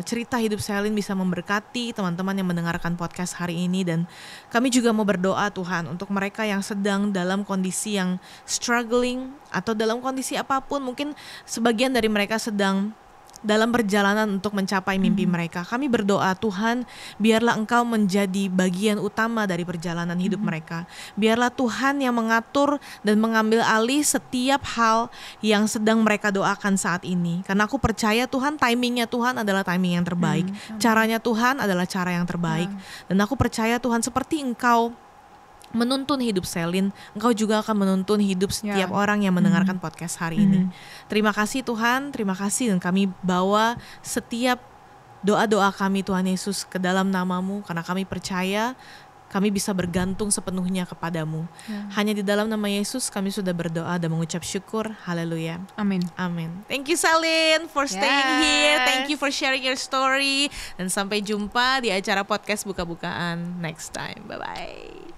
cerita hidup Selin bisa memberkati teman-teman yang mendengarkan podcast hari ini. Dan kami juga mau berdoa Tuhan untuk mereka yang sedang dalam kondisi yang struggling atau dalam kondisi apapun. Mungkin sebagian dari mereka sedang dalam perjalanan untuk mencapai mimpi mereka. Kami berdoa Tuhan, biarlah Engkau menjadi bagian utama dari perjalanan hidup mereka. Biarlah Tuhan yang mengatur dan mengambil alih setiap hal yang sedang mereka doakan saat ini. Karena aku percaya Tuhan, timingnya Tuhan adalah timing yang terbaik. Caranya Tuhan adalah cara yang terbaik. Dan aku percaya Tuhan, seperti Engkau menuntun hidup Selin, Engkau juga akan menuntun hidup setiap orang yang mendengarkan podcast hari ini. Terima kasih Tuhan, terima kasih. Dan kami bawa setiap doa-doa kami Tuhan Yesus ke dalam nama-Mu, karena kami percaya kami bisa bergantung sepenuhnya kepadamu. Hanya di dalam nama Yesus kami sudah berdoa dan mengucap syukur. Haleluya. Amin. Amin. Thank you Selin for staying here. Thank you for sharing your story. Dan sampai jumpa di acara podcast Buka-Bukaan next time. Bye-bye.